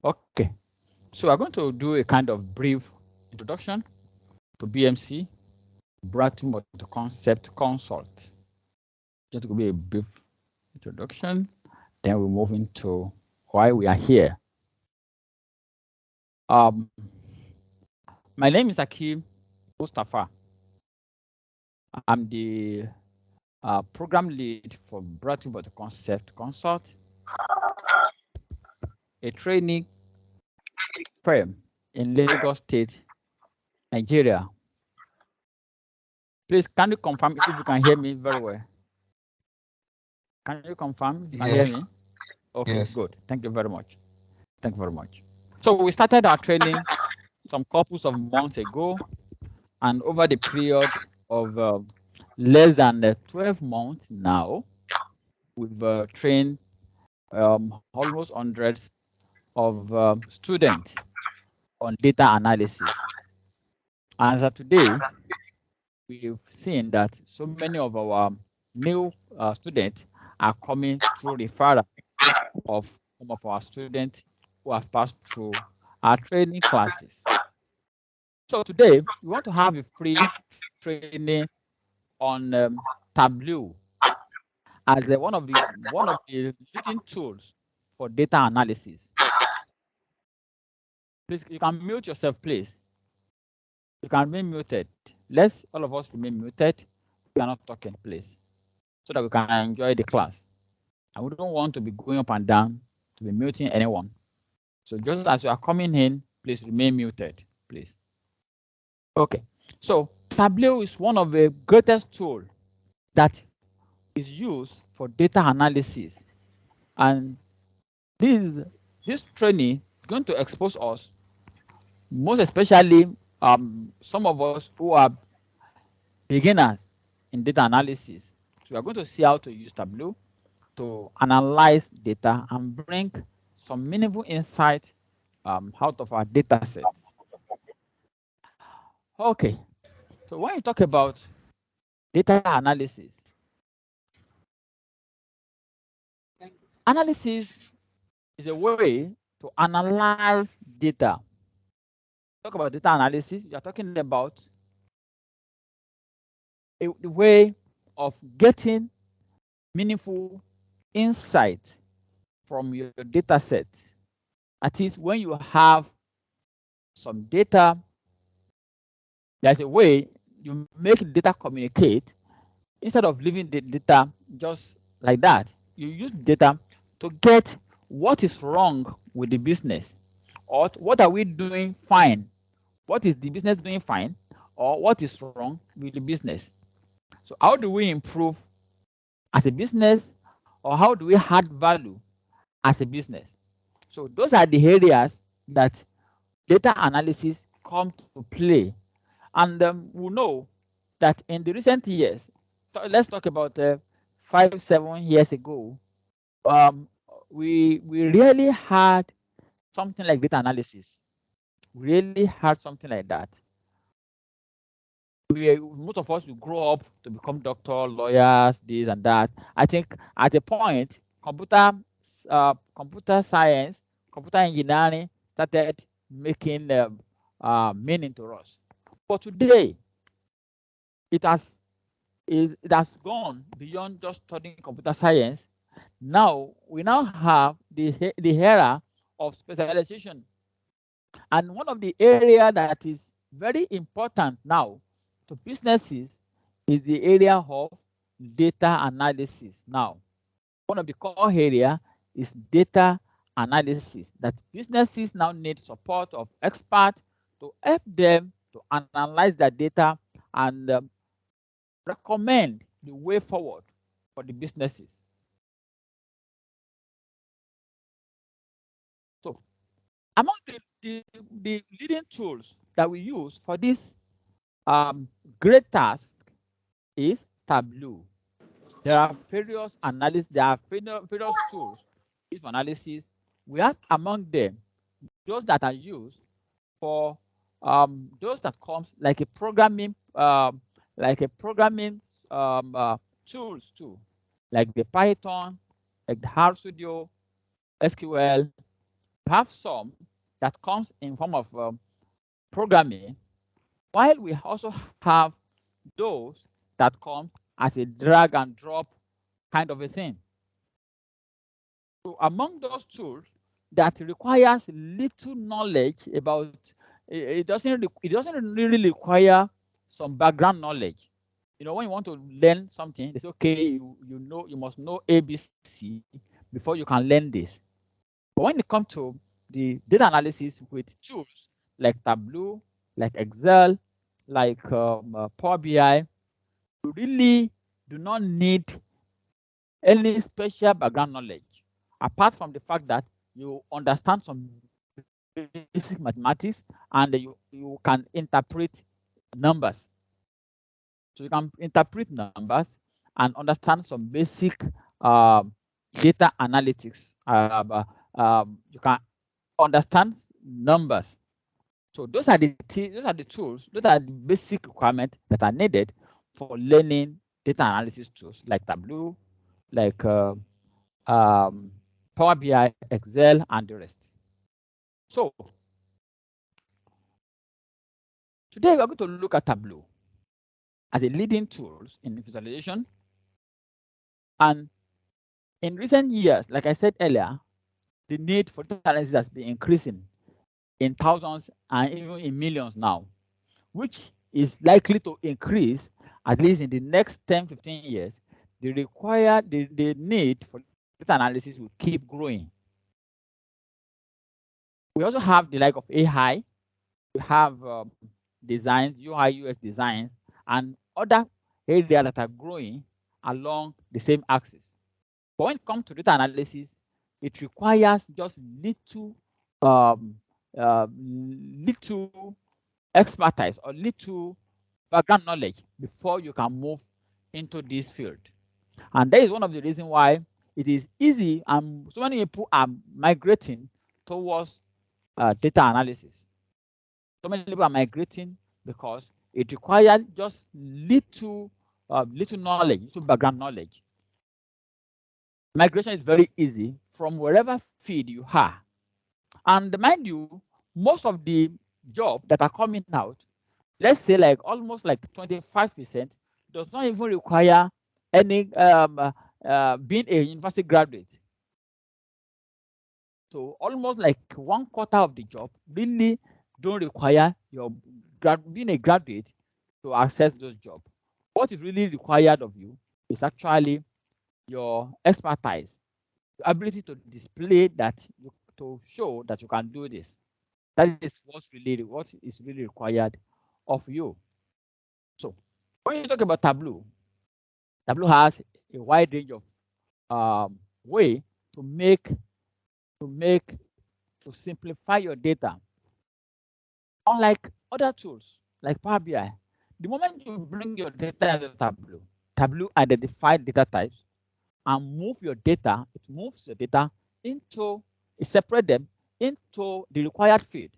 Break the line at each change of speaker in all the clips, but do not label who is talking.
Okay, so we're going to do a kind of brief introduction to BMC, Battlemulticoncepts Consult. Just to be a brief introduction, then we move into why we are here. Um, my name is Akim Mustafa. I'm the program lead for Battlemulticoncepts Consult, a training firm in Lagos State, Nigeria. Please, can you confirm if you can hear me very well? Can you confirm if you can hear
Yes.
me? Okay,
Yes.
good. Thank you very much. Thank you very much. So we started our training some couples of months ago, and over the period of less than 12 months now, we've trained almost hundreds of students on data analysis. And as of today, we've seen that so many of our new students are coming through referral of some of our students who have passed through our training classes. So today we want to have a free training on Tableau as one of the leading tools for data analysis. Please, you can mute yourself, please. You can remain muted. Let's all of us remain muted. We are not talking, please, so that we can enjoy the class. And we don't want to be going up and down to be muting anyone. So just as you are coming in, please remain muted, please. Okay. So Tableau is one of the greatest tools that is used for data analysis. And this training is going to expose us, most especially some of us who are beginners in data analysis. So we are going to see how to use Tableau to analyze data and bring some meaningful insight out of our data set. Okay, so when you talk about data analysis, analysis is a way to analyze data. Talk about data analysis, you are talking about a way of getting meaningful insight from your data set. That is, when you have some data, there's a way you make data communicate instead of leaving the data just like that. You use data to get what is wrong with the business, or what are we doing fine? What is the business doing fine, or what is wrong with the business? So how do we improve as a business, or how do we add value as a business? So those are the areas that data analysis come to play. And we know that in the recent years, let's talk about 5-7 years ago, we really had something like data analysis. We really had something like that. Most of us will grow up to become doctor, lawyers, this and that. I think at a point, computer science, computer engineering started making meaning to us. But today, it has it has gone beyond just studying computer science. Now we now have the era of specialization, and one of the area that is very important now to businesses is the area of data analysis. Now, one of the core area is data analysis, that businesses now need support of experts to help them to analyze their data and recommend the way forward for the businesses. So among the leading tools that we use for this great task is Tableau. There are various analysis, there are various tools used for analysis. We have among them those that are used for those that comes like a programming tools too, like the Python, like the R Studio, SQL, We have some that comes in form of programming, while we also have those that come as a drag and drop kind of a thing. So among those tools that requires little knowledge about, it doesn't really require some background knowledge. You know, when you want to learn something, it's okay, you must know ABC before you can learn this. But when it comes to the data analysis with tools like Tableau, like Excel, like Power BI, you really do not need any special background knowledge, apart from the fact that you understand some basic mathematics and you can interpret numbers. So you can interpret numbers and understand some basic data analytics. You can understand numbers. So those are those are the tools, those are the basic requirements that are needed for learning data analysis tools like Tableau, like Power BI, Excel, and the rest. So today we are going to look at Tableau as a leading tool in visualization. And in recent years, like I said earlier, the need for data analysis has been increasing in thousands and even in millions now, which is likely to increase at least in the next 10, 15 years. The need for data analysis will keep growing. We also have the like of AI. We have designs, UI, UX designs, and other areas that are growing along the same axis. But when it comes to data analysis, it requires just um, little expertise or little background knowledge before you can move into this field. And that is one of the reasons why it is easy and so many people are migrating towards data analysis. So many people are migrating because it requires just little knowledge, little background knowledge. Migration is very easy from wherever field you are. And mind you, most of the jobs that are coming out, let's say like almost like 25%, does not even require any being a university graduate. So almost like 1/4 of the job really don't require your being a graduate to access those jobs. What is really required of you is actually your expertise, the ability to display that, to show that you can do this. That is what is really required of you. So when you talk about Tableau, Tableau has a wide range of way to make to make to simplify your data. Unlike other tools like Power BI, the moment you bring your data into Tableau, Tableau identifies data types and it moves your data into, it separates them into the required field,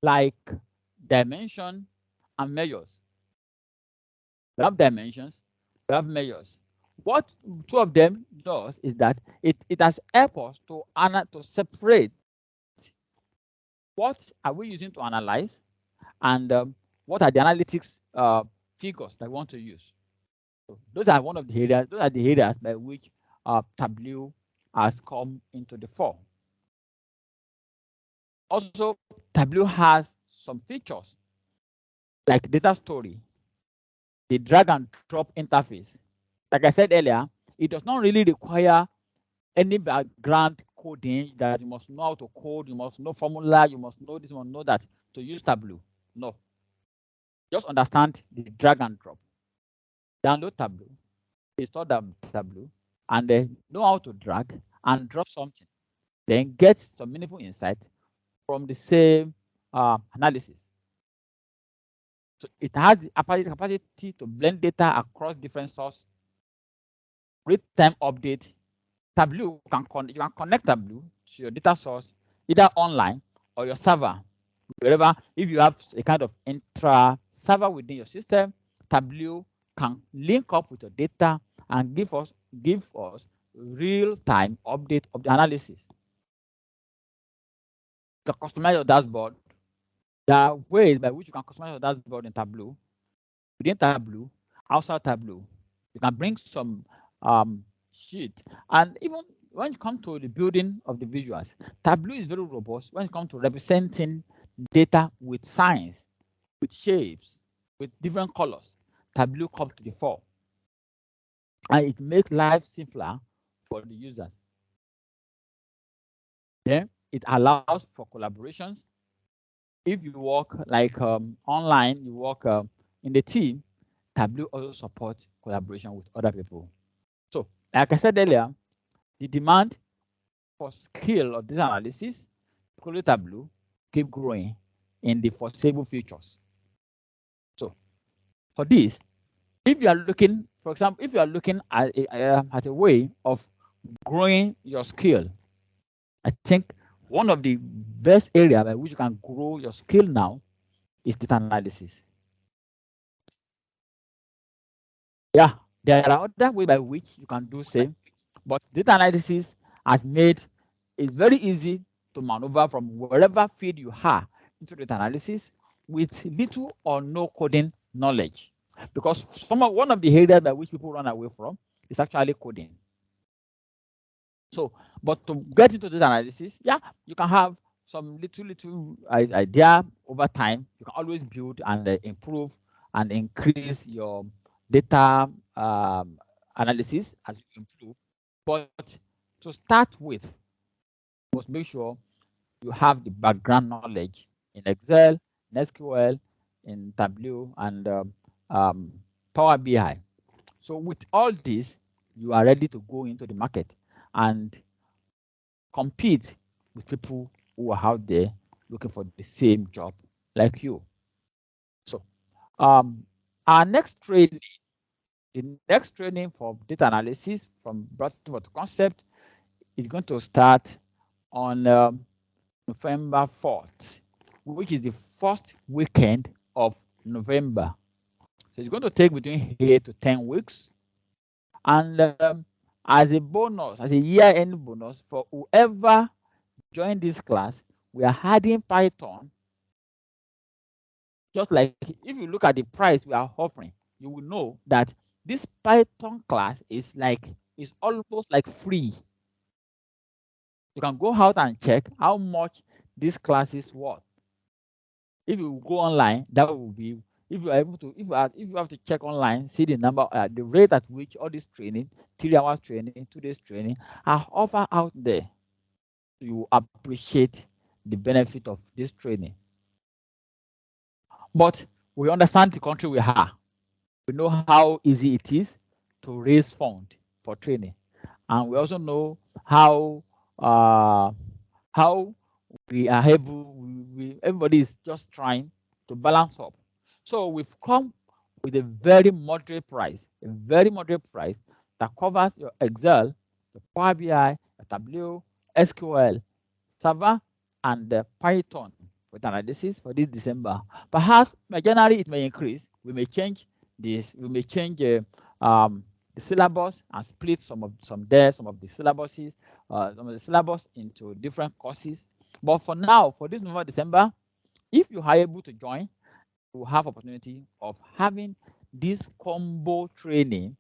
like dimension and measures. We have dimensions, we have measures. What two of them does is that it has helped us to separate what are we using to analyze and what are the analytics figures that we want to use. So those are one of the areas. Those are the areas by which Tableau has come into the fore. Also, Tableau has some features like data story, the drag and drop interface. Like I said earlier, it does not really require any background coding that you must know how to code, you must know formula, you must know this, you must know that to use Tableau. No. Just understand the drag and drop. Download Tableau, install Tableau, and then know how to drag and drop something. Then get some meaningful insight from the same analysis. So it has the capacity to blend data across different sources, real-time update. Tableau you can connect Tableau to your data source either online or your server. Wherever, if you have a kind of intra server within your system, Tableau can link up with your data and give us real-time update of the analysis. can customize your dashboard. There are ways by which you can customize your dashboard in Tableau, within Tableau, outside Tableau. You can bring some sheet, and even when it comes to the building of the visuals, Tableau is very robust when it comes to representing data with signs, with shapes, with different colors. Tableau comes to the fore, and it makes life simpler for the users. Then it allows for collaborations. If you work like online, you work in the team, Tableau also supports collaboration with other people. So, like I said earlier, the demand for skill of data analysis, including Tableau, keep growing in the foreseeable futures. So, for this, if you are looking, for example, if you are looking at a way of growing your skill, I think one of the best areas by which you can grow your skill now is data analysis. Yeah, there are other ways by which you can do same, but data analysis has made it very easy to maneuver from wherever field you are into data analysis with little or no coding knowledge. Because one of the areas by which people run away from is actually coding. So, but to get into data analysis, yeah, you can have some little idea over time. You can always build and improve and increase your data analysis as you improve. But to start with, you must make sure you have the background knowledge in Excel, in SQL, in Tableau, and Power BI. So with all this, you are ready to go into the market and compete with people who are out there looking for the same job like you. So our next training, the next training for data analysis from Battlemulticoncepts is going to start on November 4th, which is the first weekend of November. So it's going to take between 8 to 10 weeks. And as a bonus, as a year-end bonus for whoever joined this class, we are adding Python. Just like if you look at the price we are offering, you will know that this Python class is almost like free. You can go out and check how much this class is worth. If you go online, that will be, if you are able to, if you have to check online, see the number, the rate at which all this training, 3 hours training, 2 days training are offered out there. You appreciate the benefit of this training. But we understand the country we are. We know how easy it is to raise funds for training, and we also know how uh, how we are able. Everybody is just trying to balance up. So we've come with a very moderate price, that covers your Excel, your Power BI, your Tableau, SQL, Server, and Python with analysis for this December. Perhaps by January it may increase. We may change this. We may change the syllabus and split some of the syllabuses, some of the syllabus into different courses. But for now, for this November, December, if you are able to join, you will have opportunity of having this combo training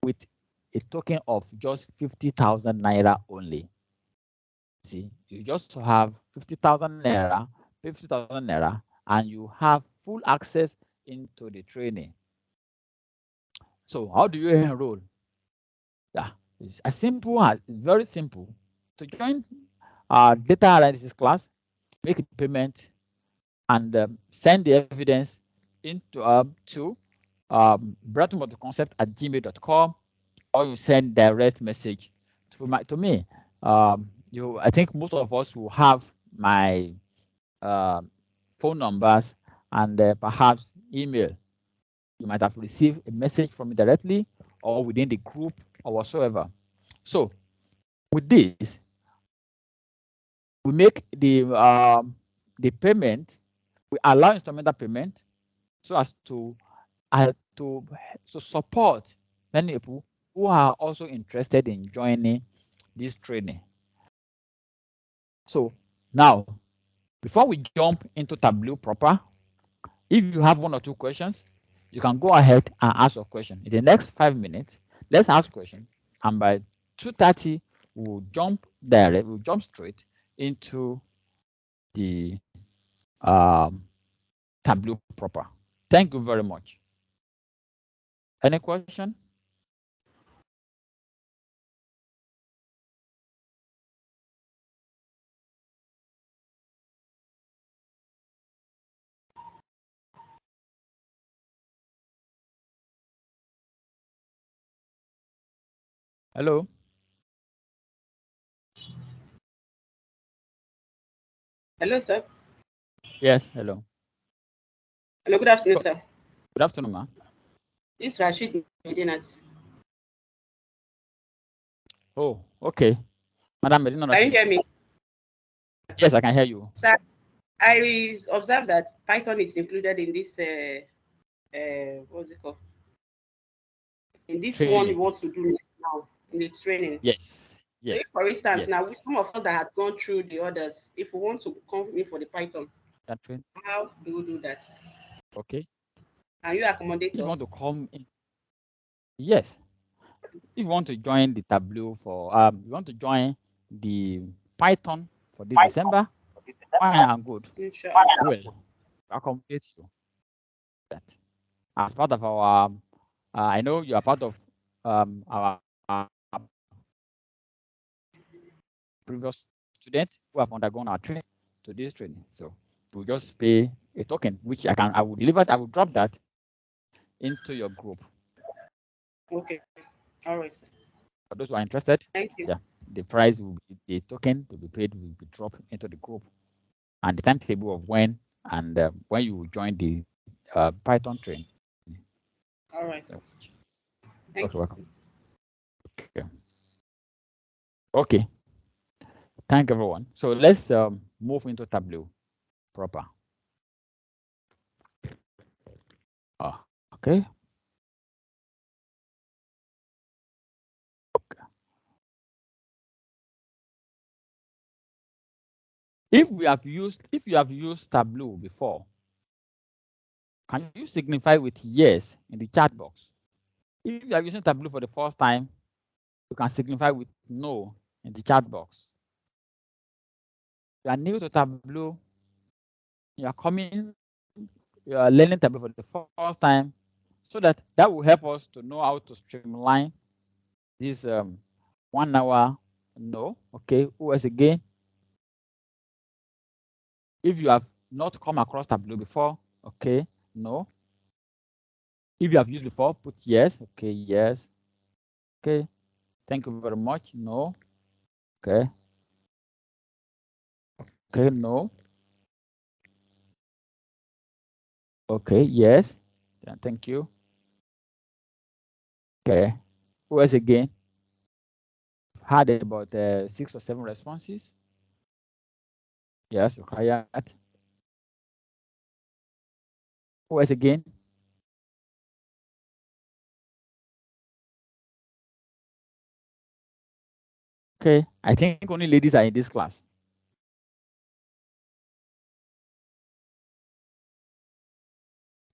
with a token of just 50,000 naira only. See, you just have 50,000 naira, and you have full access into the training. So how do you enroll? Yeah, it's as simple as, it's very simple. To join our data analysis class, make a payment and send the evidence into to Battlemulticoncepts@gmail.com, or you send direct message to me. I think most of us will have my phone numbers and perhaps email. You might have received a message from me directly or within the group or whatsoever. So with this, we make the payment, we allow instrumental payment so as to support many people who are also interested in joining this training. So now Before we jump into Tableau proper, if you have 1 or 2 questions, you can go ahead and ask a question. In the next 5 minutes, let's ask question, and by 2:30, we'll jump straight into the Tableau proper. Thank you very much. Any question? Hello?
Hello, sir.
Yes, hello.
Hello, good afternoon, sir.
Good afternoon, ma'am.
This is Rashid Medinat.
Oh, okay. Madam Medina
Can you
Rashid.
hear me?
Yes, I can hear you.
Sir, I observed that Python is included in this, what's it called? In this one you
Training.
want to do now, in the training.
Yes,
So
yes,
if, for instance,
yes.
now some of us that had gone through the others, if we want to come in for the Python,
That train.
how do we do that?
Okay.
Can you accommodate
If you want to
us?
come in, yes. If you want to join the Tableau for you want to join the Python for this December, fine and good.
Inshallah.
Will accommodate you. That as part of our I know you are part of our previous students who have undergone our training to this training. So we'll just pay a token, which I will deliver it, I will drop that into your group.
Okay. All right, sir.
For those who are interested,
Thank you.
yeah, the price will be the token will be paid will be dropped into the group, and the timetable of when you will join the Python training.
All right, sir.
Okay,
Thank you.
welcome. Okay. Okay. Thank everyone. So let's move into Tableau proper. Okay. If you have used Tableau before, can you signify with yes in the chat box? If you are using Tableau for the first time, you can signify with no in the chat box. You are new to Tableau, you are learning Tableau for the first time, so that will help us to know how to streamline this 1 hour. No, okay. Who else again? If you have not come across Tableau before, okay, no. If you have used before, put yes, okay, yes, okay. Thank you very much. No, okay, okay, no, okay, yes. Yeah, thank you. Okay. Who else again? Had about 6 or 7 responses. Yes, required. Who else again? Okay, I think only ladies are in this class.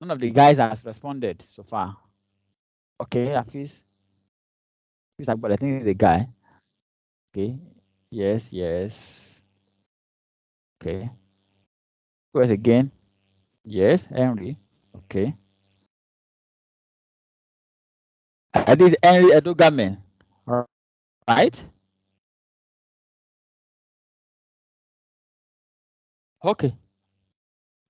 None of the guys has responded so far. Okay, Afis, but I think it's a guy. Okay, yes, yes. Okay. Who else again? Yes, Henry. Okay. I think it's Henry Edogamen. All right. Okay.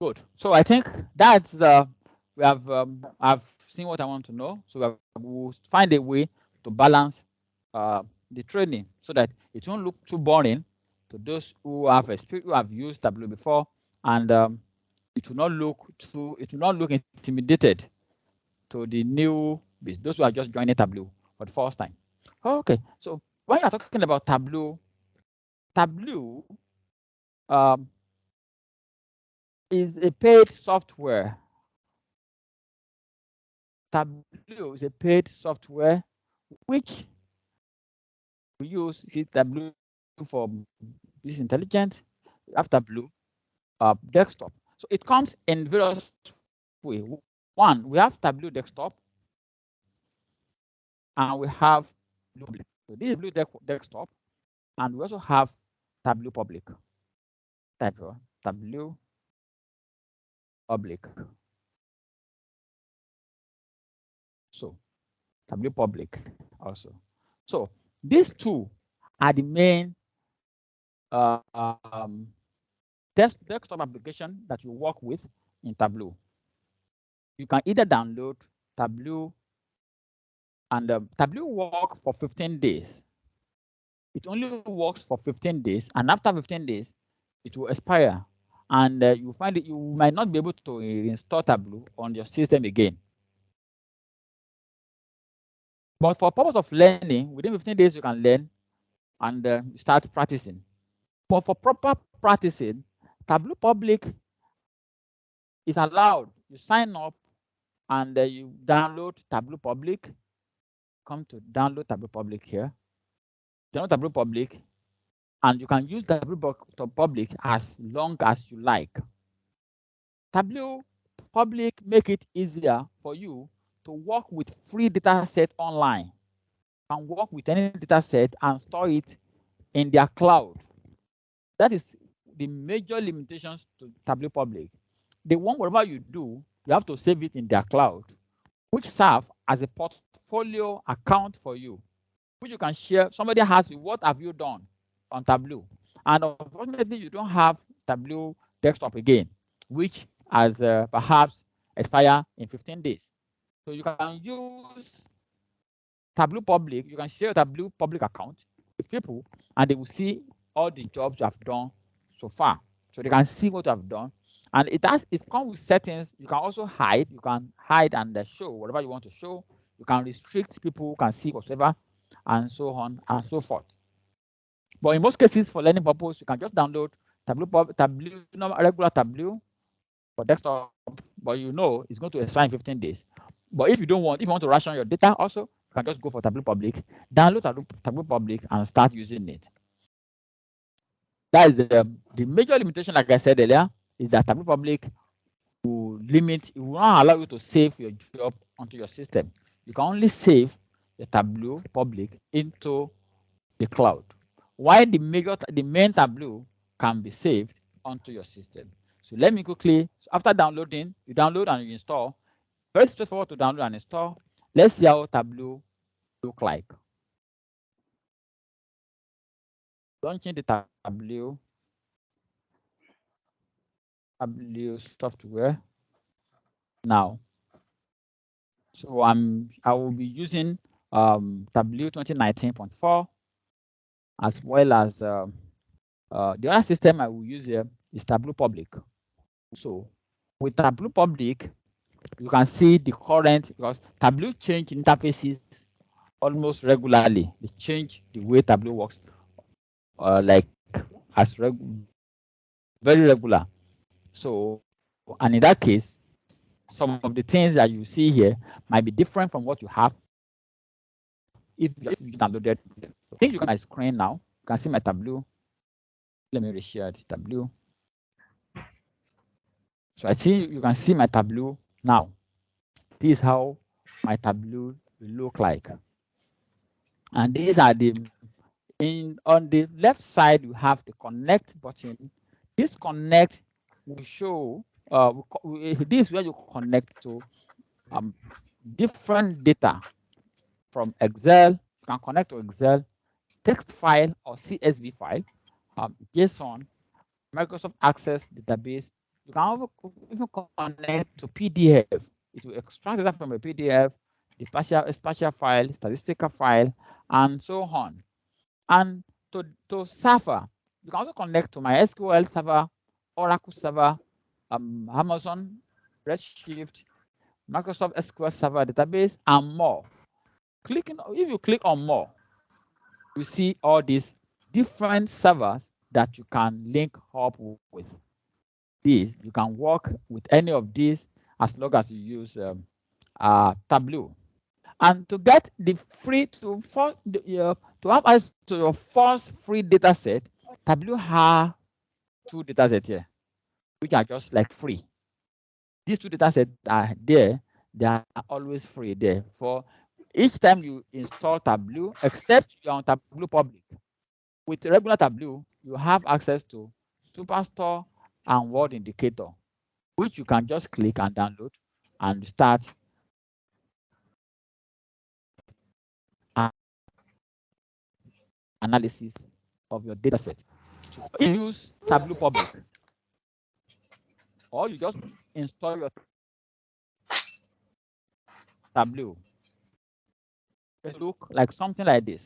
Good. So I think that's I've seen what I want to know. So we'll find a way to balance the training so that it won't look too boring to those who have used Tableau before, and it will not look intimidated to the those who are just joining Tableau for the first time. Okay. So when you are talking about Tableau um, is a paid software. Tableau is a paid software which we use Tableau for business intelligence. After Tableau, desktop. So it comes in various ways. One, we have Tableau desktop, and we have public. So this is Tableau desktop, and we also have Tableau public. Tableau public. So Tableau public also. So these two are the main desktop application that you work with in Tableau. You can either download Tableau, and Tableau work for 15 days. It only works for 15 days, and after 15 days, it will expire, and you find that you might not be able to install Tableau on your system again. But for purpose of learning, within 15 days, you can learn and start practicing. But for proper practicing, Tableau Public is allowed. You sign up and you download Tableau Public. Come to download Tableau Public here. Download Tableau Public, and you can use Tableau Public as long as you like. Tableau Public make it easier for you to work with free data set online. You can work with any data set and store it in their cloud. That is the major limitations to Tableau Public. They want whatever you do, you have to save it in their cloud, which serve as a portfolio account for you, which you can share. Somebody asks you, what have you done on Tableau? And unfortunately, you don't have Tableau desktop again, which has perhaps expire in 15 days. So you can use Tableau Public. You can share a Tableau Public account with people, and they will see all the jobs you have done so far. So they can see what you have done. And it comes with settings. You can also hide. You can hide and show whatever you want to show. You can restrict people who can see whatever, and so on and so forth. But in most cases, for learning purpose, you can just download regular Tableau for desktop, but you know it's going to expire in 15 days. But if you want to ration your data also, you can just go for Tableau Public, download Tableau Public, and start using it. That is the major limitation, like I said earlier, is that Tableau Public will not allow you to save your job onto your system. You can only save the Tableau Public into the cloud. While the main Tableau can be saved onto your system. So let me quickly, after downloading, you download and you install. Very straightforward to download and install. Let's see how Tableau look like. Launching the Tableau software now. So I will be using Tableau 2019.4, as well as the other system I will use here is Tableau Public. So with Tableau Public, you can see the current, because Tableau change interfaces almost regularly. They change the way Tableau works, like very regular. So, and in that case, some of the things that you see here might be different from what you have if you downloaded. I think you can see my screen now. You can see my Tableau. Let me reshare the Tableau. So I think you can see my Tableau now. This is how my Tableau will look like. And these are on the left side, you have the connect button. This connect will show, this is where you connect to different data from Excel. You can connect to Excel, text file or CSV file, JSON, Microsoft Access database. You can even connect to PDF. It will extract data from a PDF, the spatial file, statistical file, and so on. And to server, you can also connect to MySQL server, Oracle server, Amazon Redshift, Microsoft SQL Server database, and more. If you click on more, you see all these different servers that you can link up with. These you can work with any of these as long as you use Tableau. And to get the free to have access to your first free data set, Tableau has two data sets here. which are just like free. These two datasets are there. They are always free there. For each time you install Tableau, except you're on Tableau Public. With regular Tableau, you have access to Superstore and Word Indicator, which you can just click and download and start analysis of your dataset. So you use Tableau Public, or you just install your Tableau. It look like something like this.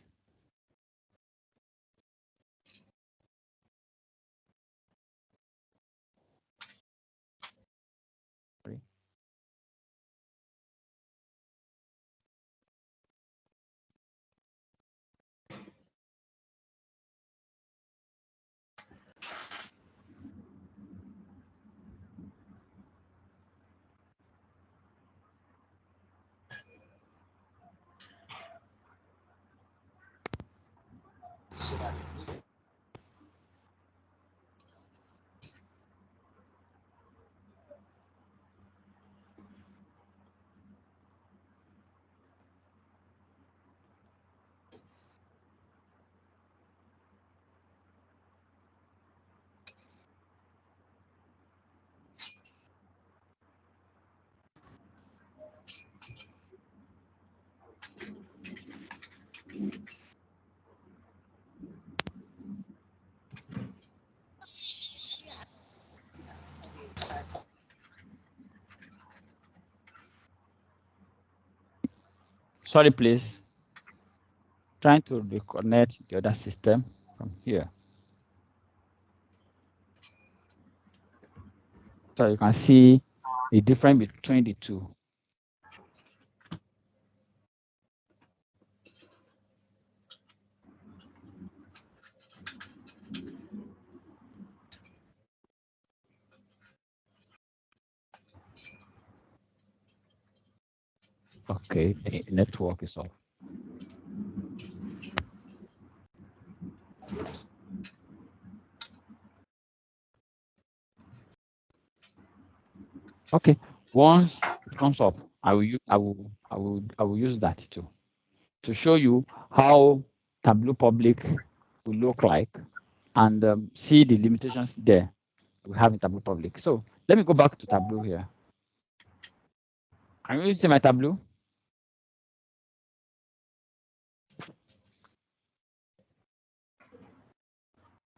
Sorry, please. Trying to reconnect the other system from here. So you can see the difference between the two. Okay, the network is off. Okay, once it comes up, I will use that to show you how Tableau Public will look like and see the limitations there we have in Tableau Public. So let me go back to Tableau here. Can you see my Tableau?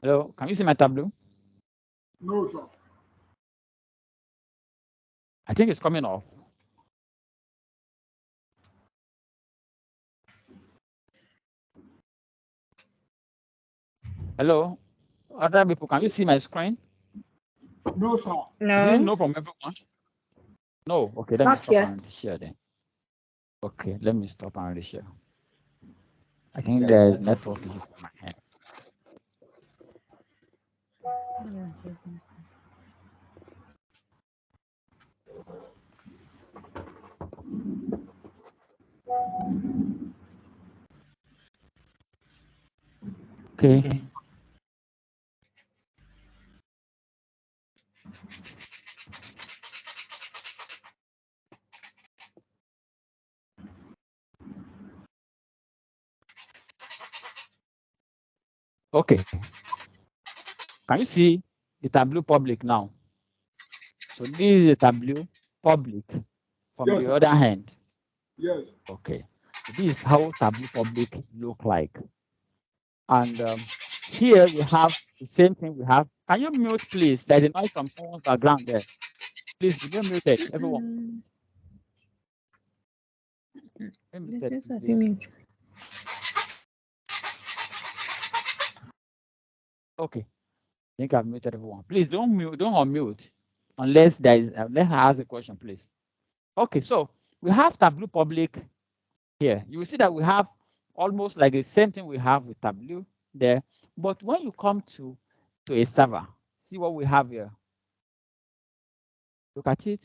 Hello, can you see my Tableau?
No, sir.
I think it's coming off. Hello, other people, can you see my screen?
No, sir.
Is it
No.
no from everyone? No. Okay, let me
Not
stop
yet.
and share then. Okay, let me stop and share. I think there is network issue for my hand. Okay. Okay. Can you see the Tableau Public now? So this is the Tableau Public from
Yes,
the
sir.
other hand.
Yes.
Okay. So this is how Tableau Public look like. And here we have the same thing we have. Can you mute, please? There's a noise from someone's background there. Please remain muted, everyone. Remain muted, please. Okay. I think I've muted everyone. Please don't unmute unless unless I ask a question, please. Okay, so we have Tableau Public here. You will see that we have almost like the same thing we have with Tableau there. But when you come to a server, see what we have here. Look at it.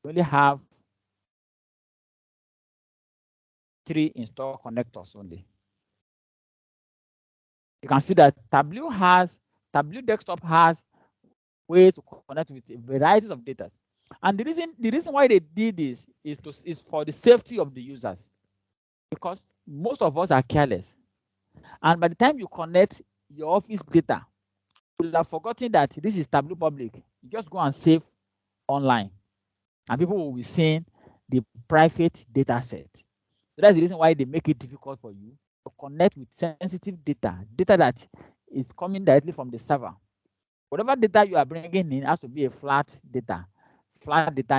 We only have 3 install connectors only. You can see that Tableau Desktop has ways to connect with a variety of data. And the reason why they did this is for the safety of the users, because most of us are careless. And by the time you connect your office data, you'll have forgotten that this is Tableau public. You just go and save online, and people will be seeing the private data set. So that's the reason why they make it difficult for you to connect with sensitive data that is coming directly from the server. Whatever data you are bringing in has to be a flat data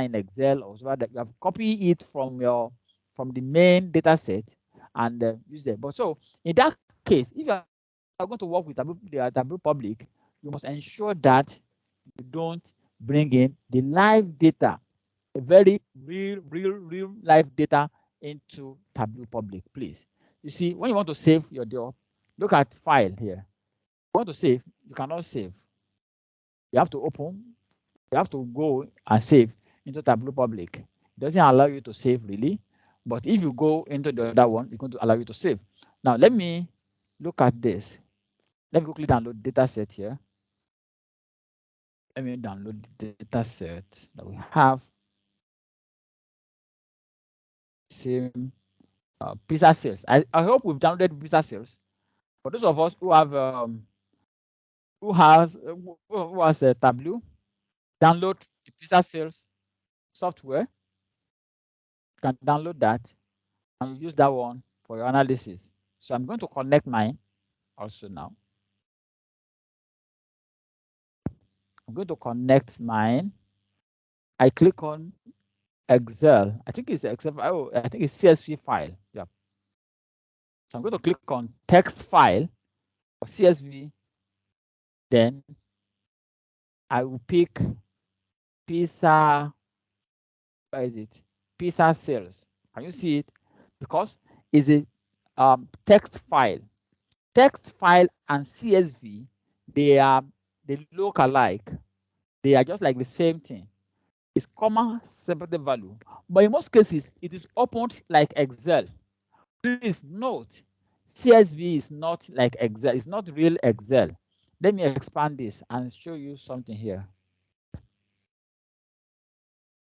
in Excel, or so that you have copied it from the main data set and use them. But so in that case, if you are going to work with Tableau public, you must ensure that you don't bring in the live data, a very real live data into Tableau public, please. You see, when you want to save your job, look at file here. You want to save, you cannot save. You have to open, you have to go and save into Tableau public. It doesn't allow you to save really, but if you go into the other one, it's going to allow you to save. Now, let me look at this. Let me quickly download data set here. Let me download the data set that we have. Same pizza sales. I hope we've downloaded pizza sales. For those of us who have who has Tableau, download the pizza sales software. You can download that and use that one for your analysis. So I'm going to connect mine also now. I'm going to connect mine. I click on Excel. I think it's Excel. Oh, I think it's CSV file. Yeah. So I'm going to click on text file or CSV. Then I will pick pizza. Where is it? Pizza sales. Can you see it? Because it's a text file. Text file and CSV, they look alike. They are just like the same thing. It's comma separated value, but in most cases it is opened like Excel. Please note, CSV is not like Excel. It's not real Excel. Let me expand this and show you something here.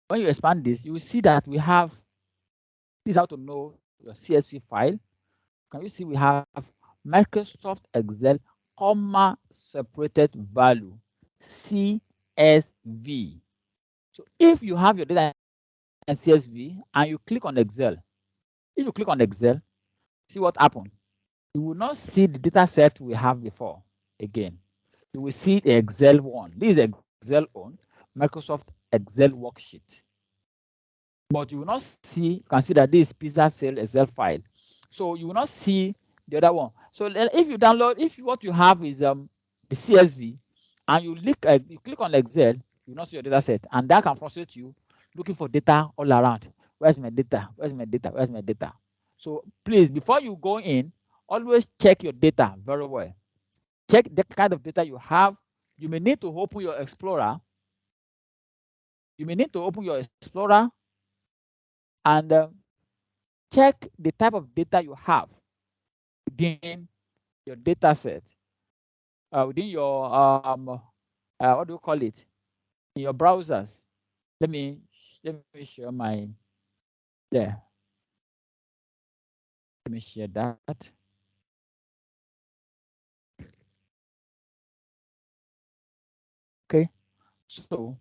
When you expand this, you will see that we have, this is how to know your CSV file. Can you see we have Microsoft Excel, comma separated value, CSV. So if you have your data in CSV and you click on Excel, if you click on Excel, see what happened. You will not see the data set we have before again. You will see the Excel one. This is Excel on Microsoft Excel worksheet. But you will not see, you can see that this is pizza sale Excel file. So you will not see the other one. So if you download, if what you have is the CSV and you click on Excel, you will not see your data set. And that can frustrate you looking for data all around. Where's my data? Where's my data? Where's my data? So please, before you go in, always check your data very well. Check the kind of data you have. You may need to open your Explorer. You may need to open your Explorer and check the type of data you have within your data set, within your, what do you call it, in your browsers. Let me share my, there. Let me share that. Okay, so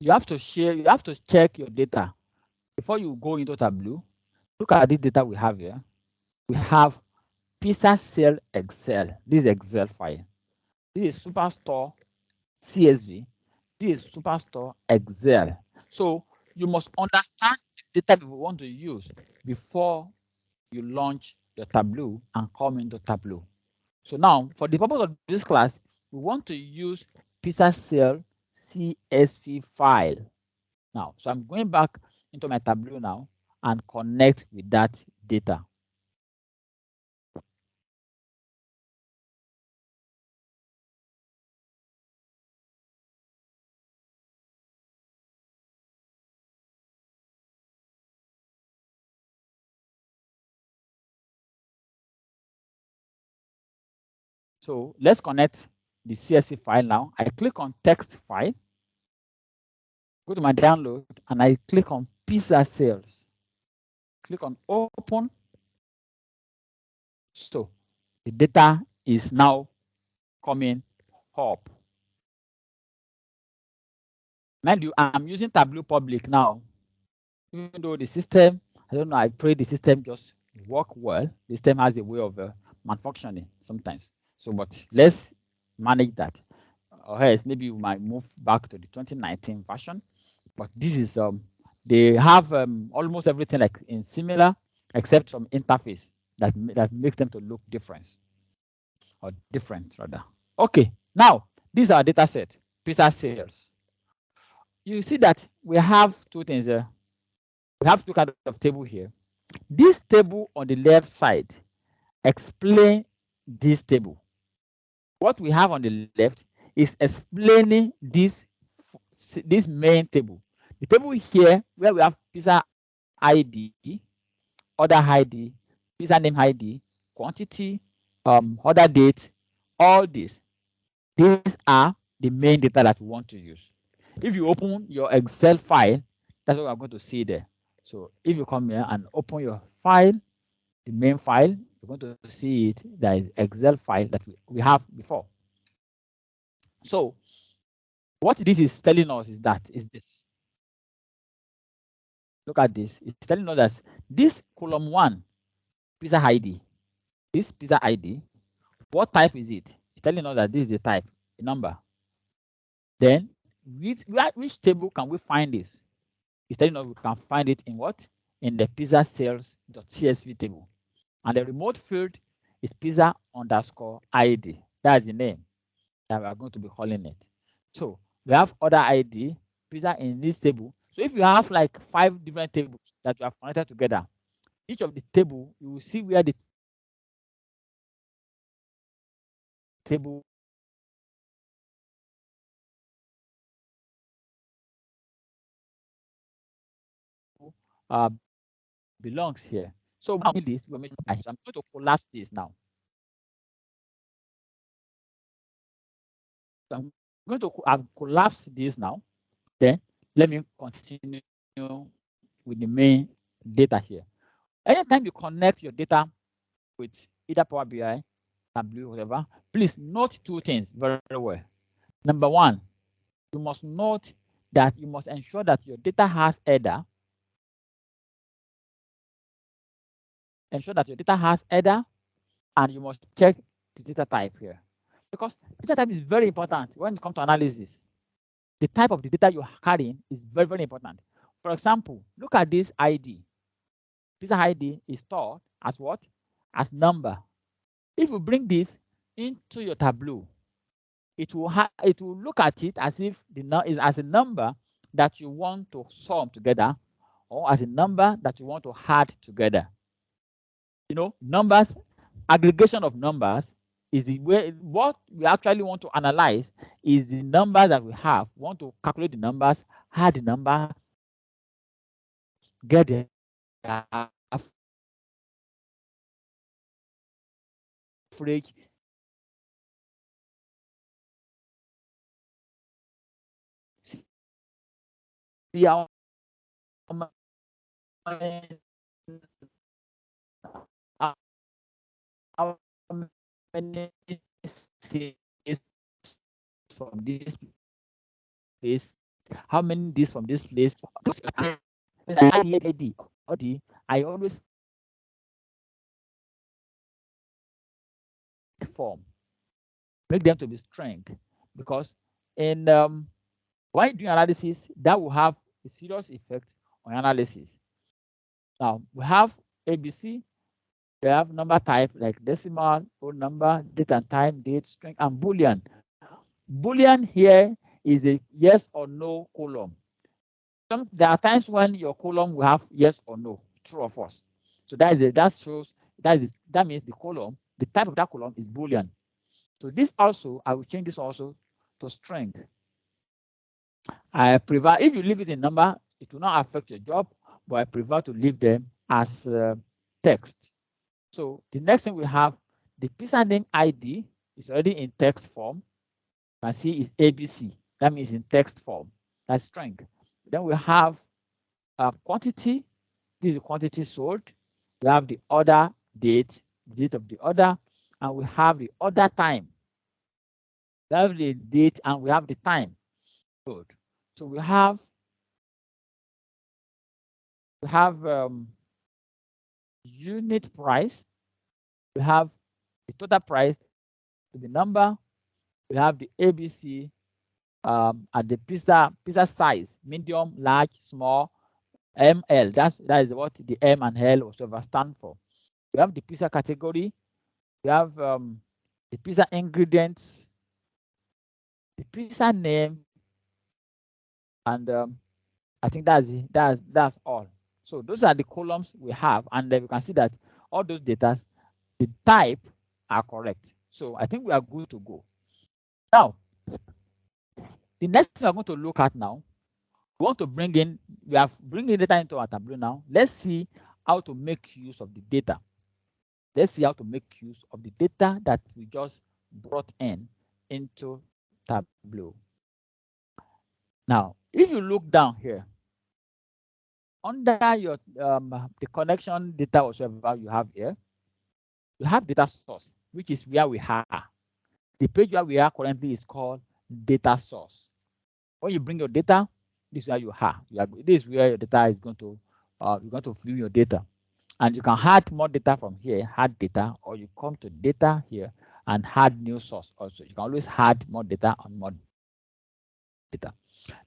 you have to check your data before you go into Tableau. Look at this data we have here. We have pizza sale Excel. This is Excel file. This is Superstore CSV. This is Superstore Excel. So you must understand the data we want to use before you launch your Tableau and come into Tableau. So now, for the purpose of this class, we want to use pizza sale CSV file. Now, so I'm going back into my Tableau now and connect with that data. So let's connect the CSV file now. I click on text file, go to my download, and I click on pizza sales. Click on open. So the data is now coming up. Mind you, I'm using Tableau Public now. Even though the system, I don't know, I pray the system just work well. The system has a way of malfunctioning sometimes. So, but let's manage that. Or else maybe we might move back to the 2019 version. But this is they have almost everything like in similar, except some interface that makes them to look different or different rather. Okay, now these are data set, pizza sales. You see that we have two things there. We have two kinds of table here. This table on the left side explain this table. What we have on the left is explaining this main table. The table here where we have pizza ID, order ID, pizza name ID, quantity, order date, all these are the main data that we want to use. If you open your Excel file, that's what we're going to see there. So if you come here and open your file, the main file, you're going to see it. There is Excel file that we have before. So what this is telling us is this. Look at this. It's telling us that this column 1, pizza ID, this pizza ID, what type is it? It's telling us that this is the type, the number. Then which table can we find this? It's telling us we can find it in what? In the pizza sales.csv table. And the remote field is pizza underscore ID. That's the name that we are going to be calling it. So we have order ID, pizza in this table. So if you have like 5 different tables that you have connected together, each of the table, you will see where the table uh, belongs here. So now in this, I'm going to collapse this now. So I'm going to collapse this now. Then let me continue with the main data here. Anytime you connect your data with either Power BI, Tableau, whatever, please note 2 things very, very well. Number 1, you must note that you must ensure that your data has header. Ensure that your data has header, and you must check the data type here. Because data type is very important when it comes to analysis. The type of the data you're carrying is very, very important. For example, look at this ID. Pizza ID is stored as what? As number. If you bring this into your Tableau, it will look at it as if is as a number that you want to sum together, or as a number that you want to add together. You know, numbers, aggregation of numbers is the way. What we actually want to analyze is the numbers that we have. We want to calculate the numbers, add the number, get the average, see how many how many series from this place, how many this from this place. I always form, make them to be string, because in when doing analysis, that will have a serious effect on analysis. Now we have ABC, we have number type like decimal, whole number, date and time, date, string, and boolean. Boolean here is a yes or no column. There are times when your column will have yes or no, true or false. So that means the column, the type of that column is boolean. So this also, I will change this also to string. I prefer, if you leave it in number, it will not affect your job, but I prefer to leave them as text. So the next thing we have, the pizza name ID is already in text form. can see is ABC. That means in text form. That's string. Then we have quantity. This is quantity sold. We have the order date, date of the order, and we have the order time. We have the date and we have the time. Good. So we have unit price. We have the total price to the number. We have the ABC at the pizza size, medium, large, small, ML. That is what the M and L whatever stand for. We have the pizza category. We have the pizza ingredients, the pizza name, and I think that's it. That's all. So those are the columns we have, and you can see that all those data, the type are correct. So I think we are good to go. Now, the next thing we're going to look at now, we want to we have bringing data into our Tableau now. Let's see how to make use of the data. Let's see how to make use of the data that we just brought into Tableau. Now, if you look down here, under your the connection data whatever you have here, you have data source, which is where we are. The page where we are currently is called data source. When you bring your data, this is where you are. This is where your data is going to you're going to view your data. And you can add more data from here, add data, or you come to data here and add new source also. You can always add more data on more data.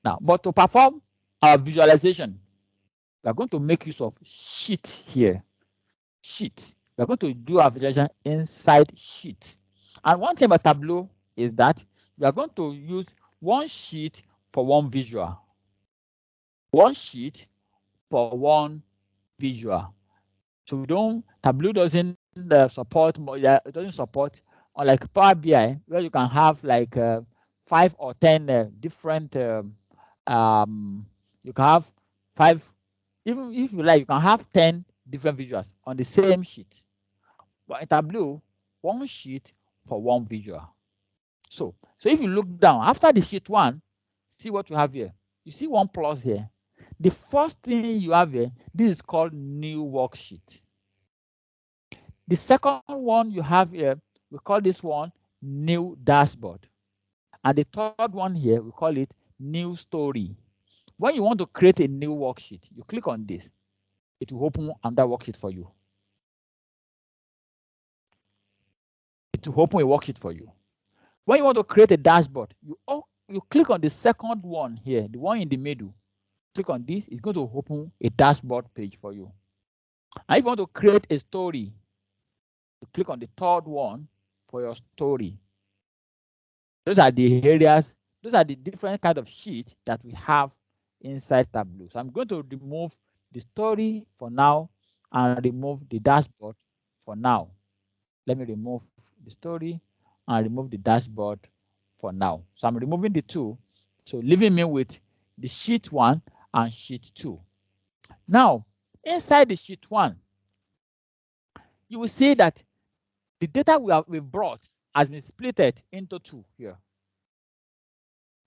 Now, but to perform our visualization, we are going to make use of sheet here. Sheet. We are going to do our visualization inside sheet. And one thing about Tableau is that we are going to use one sheet for one visual. One sheet for one visual. So Tableau doesn't support more. It doesn't support, unlike Power BI, where you can have like 5 or 10 different. You can have 5, even if you like, you can have 10 different visuals on the same sheet. But in Tableau, one sheet for one visual. So if you look down after the sheet 1, see what you have here. You see one plus here. The first thing you have here, this is called new worksheet. The second one you have here, we call this one new dashboard. And the third one here, we call it new story. When you want to create a new worksheet, you click on this. It will open another worksheet for you. It will open a worksheet for you. When you want to create a dashboard, you click on the second one here, the one in the middle. Click on this, it's going to open a dashboard page for you. And if you want to create a story, you click on the third one for your story. Those are the areas, those are the different kind of sheets that we have inside Tableau. So I'm going to remove the story for now and remove the dashboard for now. Let me remove the story and remove the dashboard for now. So I'm removing the two, so leaving me with the sheet 1 and sheet 2. Now, inside the sheet 1, you will see that the data we brought has been splitted into 2 here.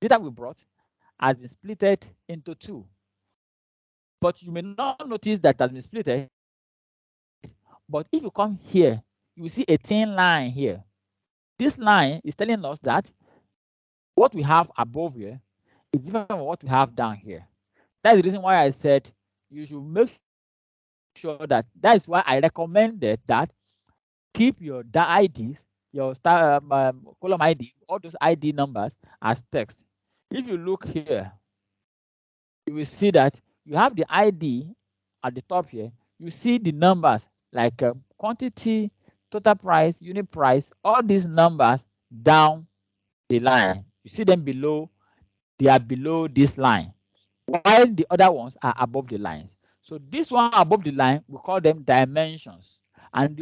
Data we brought has been splitted into 2. But you may not notice that has been splitted. But if you come here, you will see a thin line here. This line is telling us that what we have above here is different from what we have down here. That's the reason why I said you should make sure that is why I recommended that keep your IDs, your column ID, all those ID numbers as text. If you look here, you will see that you have the ID at the top here. You see the numbers like quantity, total price, unit price, all these numbers down the line. You see them below, they are below this line, while the other ones are above the lines. So this one above the line, we call them dimensions. And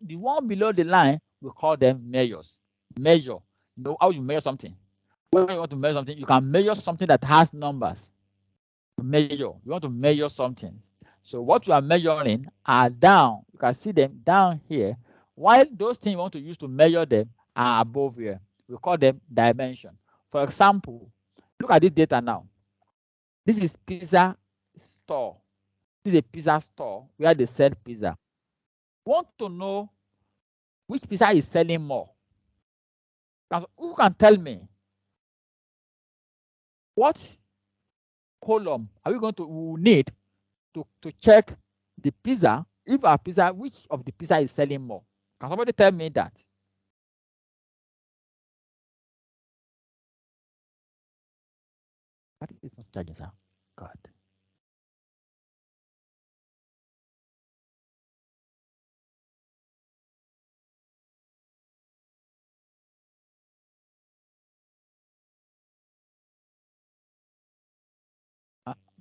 the one below the line, we call them measures. Measure, you know how you measure something. When you want to measure something, you can measure something that has numbers. Measure, you want to measure something. So what you are measuring are down. You can see them down here, while those things you want to use to measure them are above here. We call them dimension. For example, look at this data now. This is pizza store. This is a pizza store where they sell pizza. Want to know which pizza is selling more? Who can tell me what column are we going to need to check the pizza, if our pizza, which of the pizza is selling more? Can somebody tell me that? What is not charging, sir? God.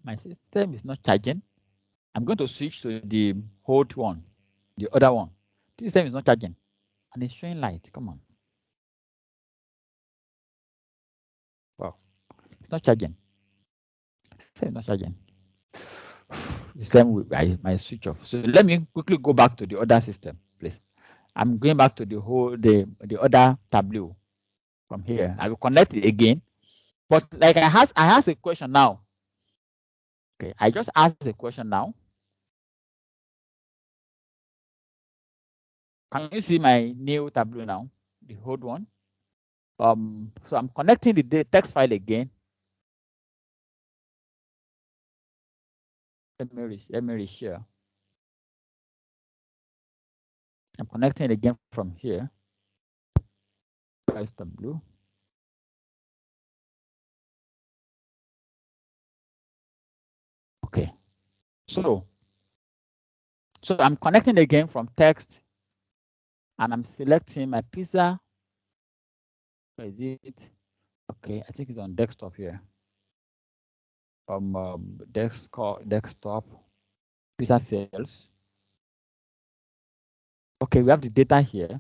My system is not charging. I'm going to switch to the hold one, the other one. This system is not charging, and it's showing light. Come on. Wow, it's not charging. System is not charging. The system I switch off. So let me quickly go back to the other system, please. I'm going back to the other Tableau from here. I will connect it again. But like I asked a question now. Okay, I just asked a question now. Can you see my new Tableau now? The old one. So I'm connecting the text file again. Let me reshare. I'm connecting it again from here. Where's Tableau? Okay. So I'm connecting again from text, and I'm selecting my pizza. Where is it? Okay, I think it's on desktop here. Desktop pizza sales. Okay, we have the data here.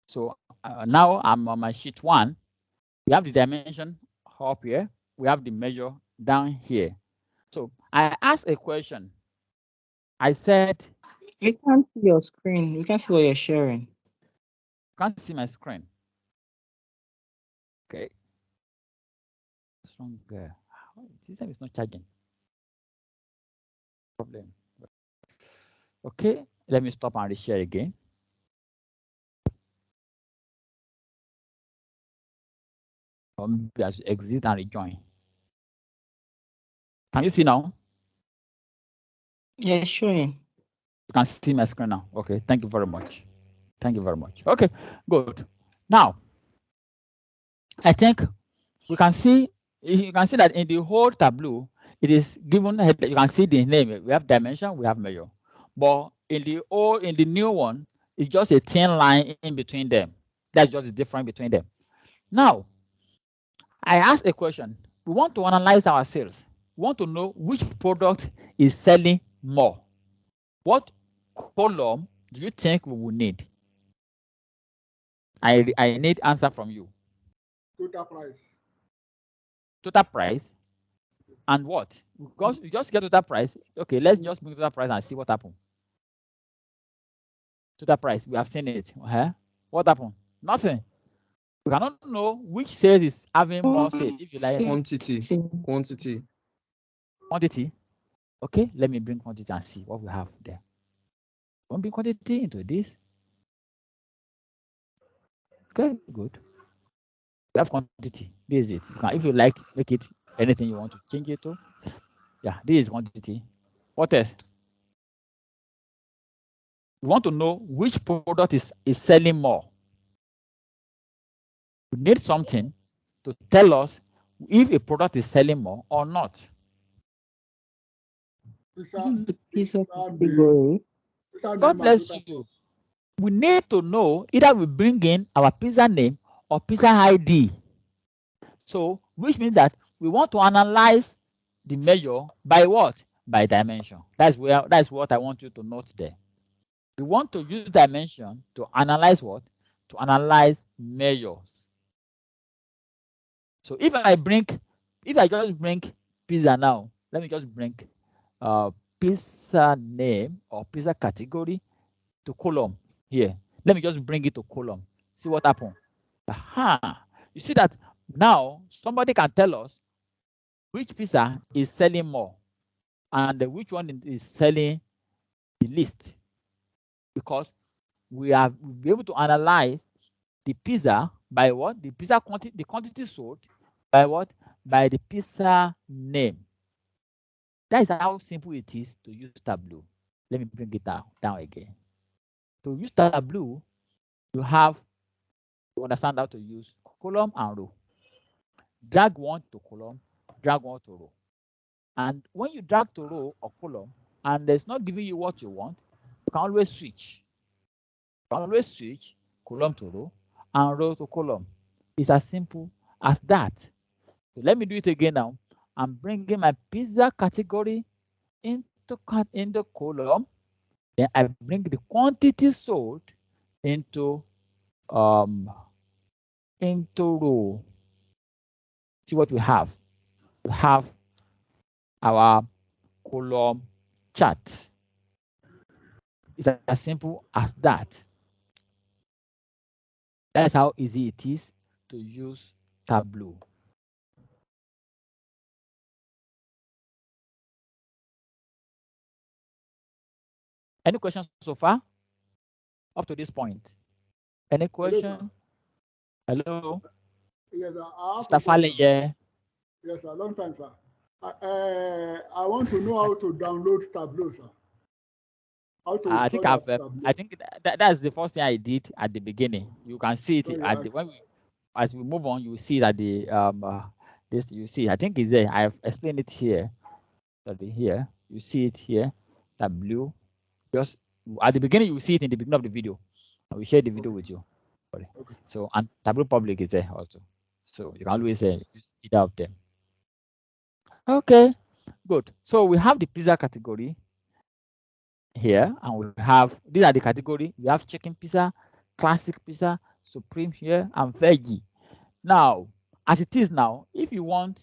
So now I'm on my sheet 1. We have the dimension up here. We have the measure down here. So I asked a question. I said,
We can't see your screen. We can't see what you're sharing.
can't see my screen. Okay. What's wrong there? System is not charging. Problem. Okay, let me stop and reshare again. Just exit and rejoin. Can you see now?
Yeah, showing.
You can see my screen now. Okay, thank you very much. Thank you very much. Okay, good. Now, I think we can see, you can see that in the whole Tableau, it is given, you can see the name, we have dimension, we have measure. But in the new one, it's just a thin line in between them. That's just the difference between them. Now, I asked a question. We want to analyze our sales. We want to know which product is selling more. What column do you think we will need? I need answer from you.
Total price.
Total price and what? Because you just get total price. Okay, let's just bring total price and see what happened. Total price, we have seen it. What happened? Nothing. We cannot know which sales is having more sales. If you like
Quantity.
quantity. Okay, let me bring quantity and see what we have there. Don't bring quantity into this. Okay, good. We have quantity. This is it. If you like, make it anything you want to change it to. Yeah, this is quantity. What else? We want to know which product is selling more. We need something to tell us if a product is selling more or not. God bless you. We need to know either we bring in our pizza name or pizza ID. So, which means that we want to analyze the measure by what? By dimension. That's what I want you to note there. We want to use dimension to analyze what? To analyze measures. So if I just bring pizza now, let me just bring pizza name or pizza category to column here. Let me just bring it to column. See what happens. Aha. You see that now somebody can tell us which pizza is selling more and which one is selling the least, because we'll be able to analyze the pizza by what? The pizza quantity, the quantity sold by what? By the pizza name. That is how simple it is to use Tableau. Let me bring it down again. To use Tableau, you have to understand how to use column and row. Drag one to column, drag one to row. And when you drag to row or column and it's not giving you what you want, you can always switch. You can always switch column to row and row to column. It's as simple as that. So let me do it again now. I'm bringing my pizza category into column. Then I bring the quantity sold into row. See what we have. We have our column chart. It's as simple as that. That's how easy it is to use Tableau. Any questions so far? Up to this point? Any question? Hello?
Yes, sir. I have
Mr.
a
Fale,
question.
yeah.
Yes, sir. Long time, sir. I want to know how to download Tableau, sir. How to
I think
install Tableau.
I think that's the first thing I did at the beginning. You can see it
So you
at
are-
the, as we move on, you see that the this you see. I think it's there. I have explained it here. Sorry, here you see it here. Tableau. Just at the beginning, you see it in the beginning of the video. I will share the video with you. Sorry.
Okay.
So and Tableau Public is there also. So you can always use either of them. Okay, good. So we have the pizza category here, and we have, these are the category. We have chicken pizza, classic pizza, supreme here, and veggie. Now, as it is now, if you want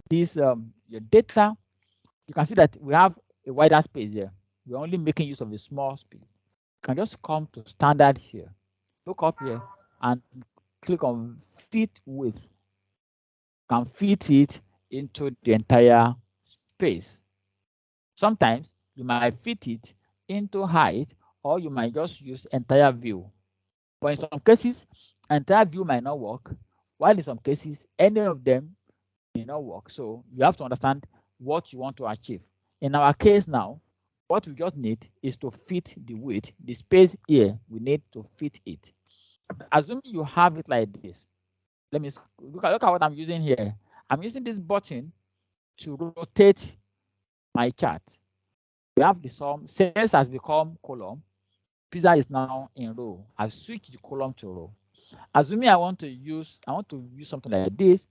this your data, you can see that we have a wider space here. We're only making use of a small space. You can just come to standard here, look up here, and click on fit width. Can fit it into the entire space. Sometimes you might fit it into height, or you might just use entire view. But in some cases, entire view might not work, while in some cases, any of them may not work. So you have to understand what you want to achieve. In our case now, what we just need is to fit the width, the space here, we need to fit it. Assuming you have it like this, let me look at what I'm using here. I'm using this button to rotate my chart. We have the sum, sales has become column, pizza is now in row. I've switched the column to row. Assuming I want to use something like this,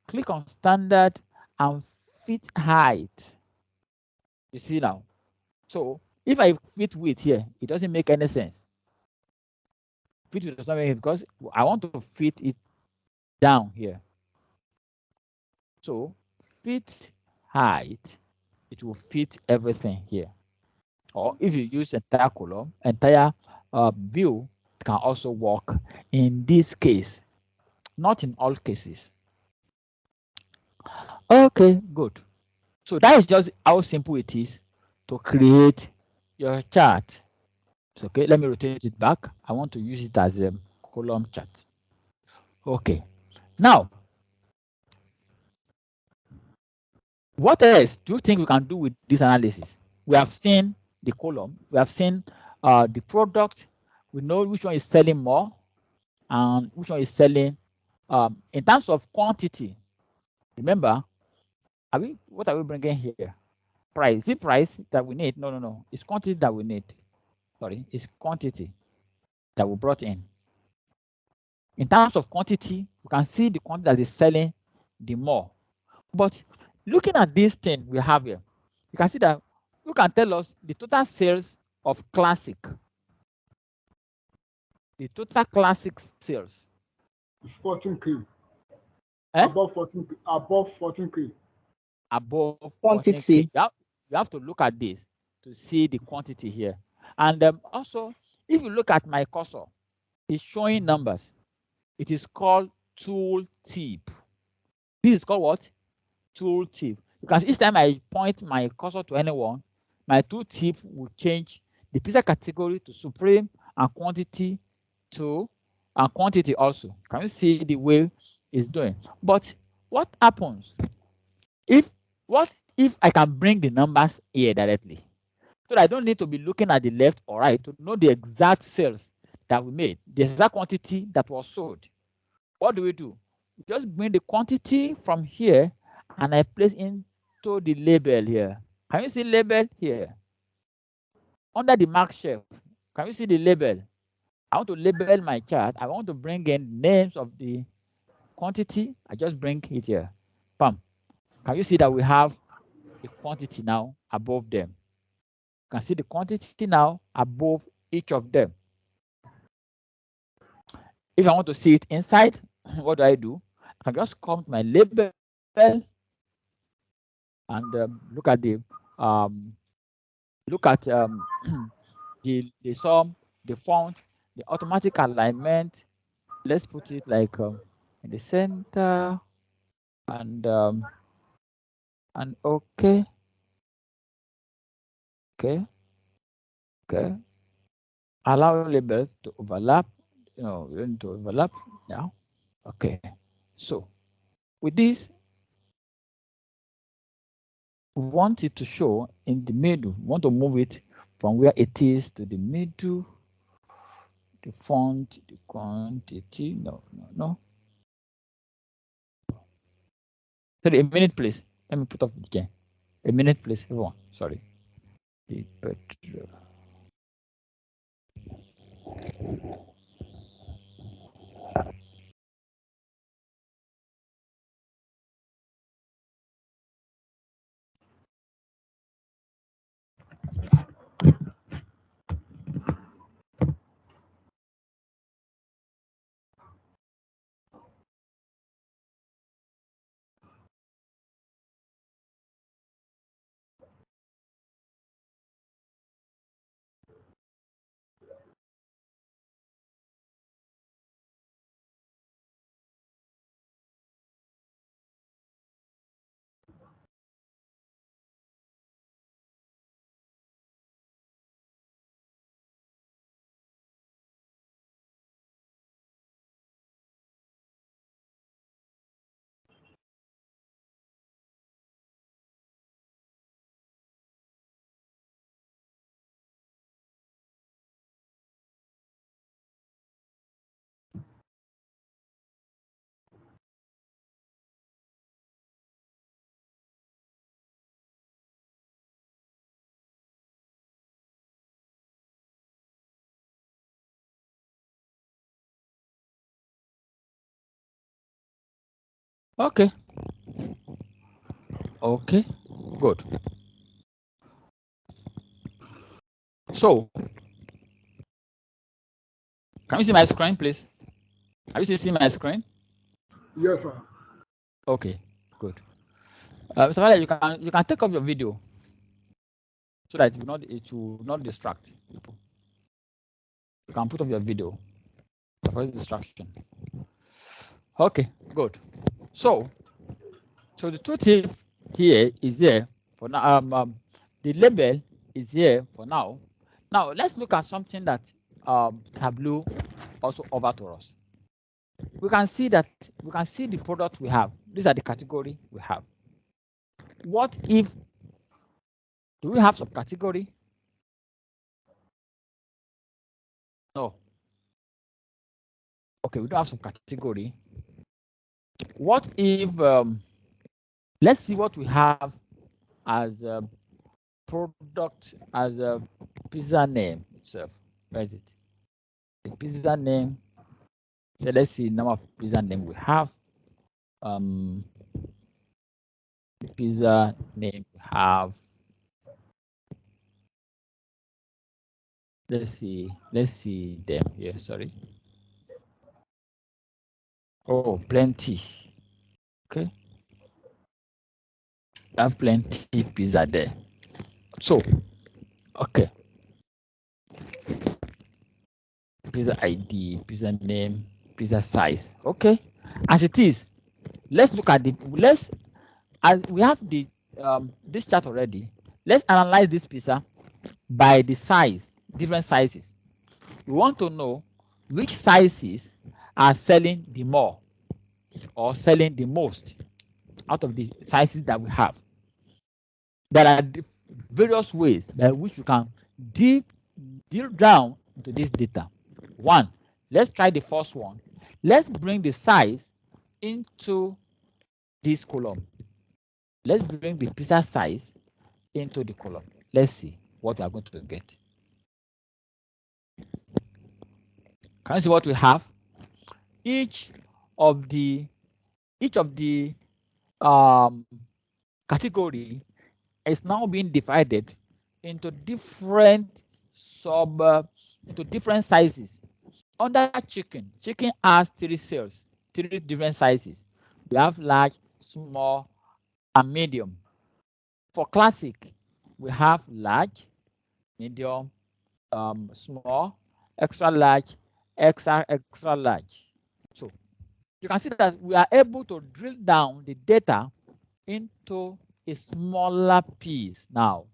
click on standard and fit height. You see now. So if I fit width here, it doesn't make any sense. Fit width does not make it because I want to fit it down here. So fit height, it will fit everything here. Or if you use entire column, entire view, it can also work in this case, not in all cases. Okay, good. So that is just how simple it is to create your chart. So, okay, let me rotate it back. I want to use it as a column chart. Okay, now, what else do you think we can do with this analysis? We have seen the column, we have seen the product, we know which one is selling more and which one is selling in terms of quantity. Remember, what are we bringing here? Price. Is it price that we need? No. It's quantity that we need. Sorry, it's quantity that we brought in. In terms of quantity, you can see the quantity that is selling the more. But looking at this thing we have here, you can see that you can tell us the total sales of classic. The total classic sales.
It's 14K.
Eh?
Above 14K. Above 14K.
Above 14K.
Quantity.
You have to look at this to see the quantity here. And also, if you look at my cursor, it's showing numbers. It is called tooltip. This is called what? Tooltip. Because each time I point my cursor to anyone, my tooltip will change the pizza category to supreme and quantity to and quantity also. Can you see the way it's doing? But what happens if I can bring the numbers here directly? So that I don't need to be looking at the left or right to know the exact sales that we made, the exact quantity that was sold. What do? We just bring the quantity from here and I place into the label here. Can you see label here? Under the mark shelf, can you see the label? I want to label my chart. I want to bring in names of the quantity. I just bring it here. Bam. Can you see that we have the quantity now above them? You can see the quantity now above each of them. If I want to see it inside, what do? I can just come to my label and look at the the sum, the font, the automatic alignment. Let's put it like in the center and okay. Allow labels to overlap. We don't need to overlap now. Okay. So with this, we want it to show in the middle. We want to move it from where it is to the middle. The font, the quantity. No. Sorry, a minute, please. Let me put off the game. A minute, please, everyone. Sorry. Okay. Okay. Good. So, can you see my screen, please? Are you seeing my screen?
Yes, sir.
Okay. Good. Mr. Vale, you can take off your video so that it will not distract people. You can put off your video. Avoid distraction. Okay, good. So the tooltip here is here for now. The label is here for now. Now let's look at something that Tableau also offer to us. We can see the product we have. These are the category we have. What if do we have subcategory? No. Okay, we don't have subcategory. What if let's see what we have as a product, as a pizza name itself. Where is it? The pizza name. So let's see the number of pizza name we have. Pizza name we have. Let's see them here. Sorry. Oh, plenty. Okay. I have plenty pizza there. So, okay. Pizza ID, pizza name. pizza size. Okay, as it is, let's look at as we have the this chart already. Let's analyze this pizza by the size, different sizes. We want to know which sizes are selling the more or selling the most out of the sizes that we have. There are various ways by which we can drill down into this data. One, let's try the first one. Let's bring the size into this column. Let's bring the pizza size into the column. Let's see what we are going to get. Can you see what we have? Each of the category is now being divided into different into different sizes. Under chicken has 3 cells, 3 different sizes. We have large, small, and medium. For classic, we have large, medium, small, extra large, extra large. So you can see that we are able to drill down the data into a smaller piece now.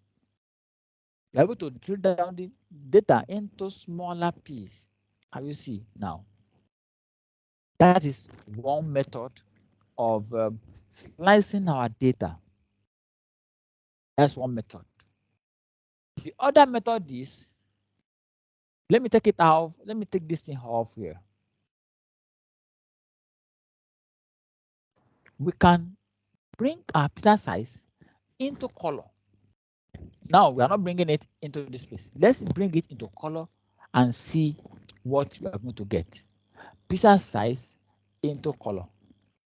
You're able to drill down the data into smaller piece. How you see now? That is one method of slicing our data. That's one method. The other method is, let me take it out. Let me take this thing off here. We can bring our pizza size into color. Now we are not bringing it into this place. Let's bring it into color and see what we are going to get. Pizza size into color.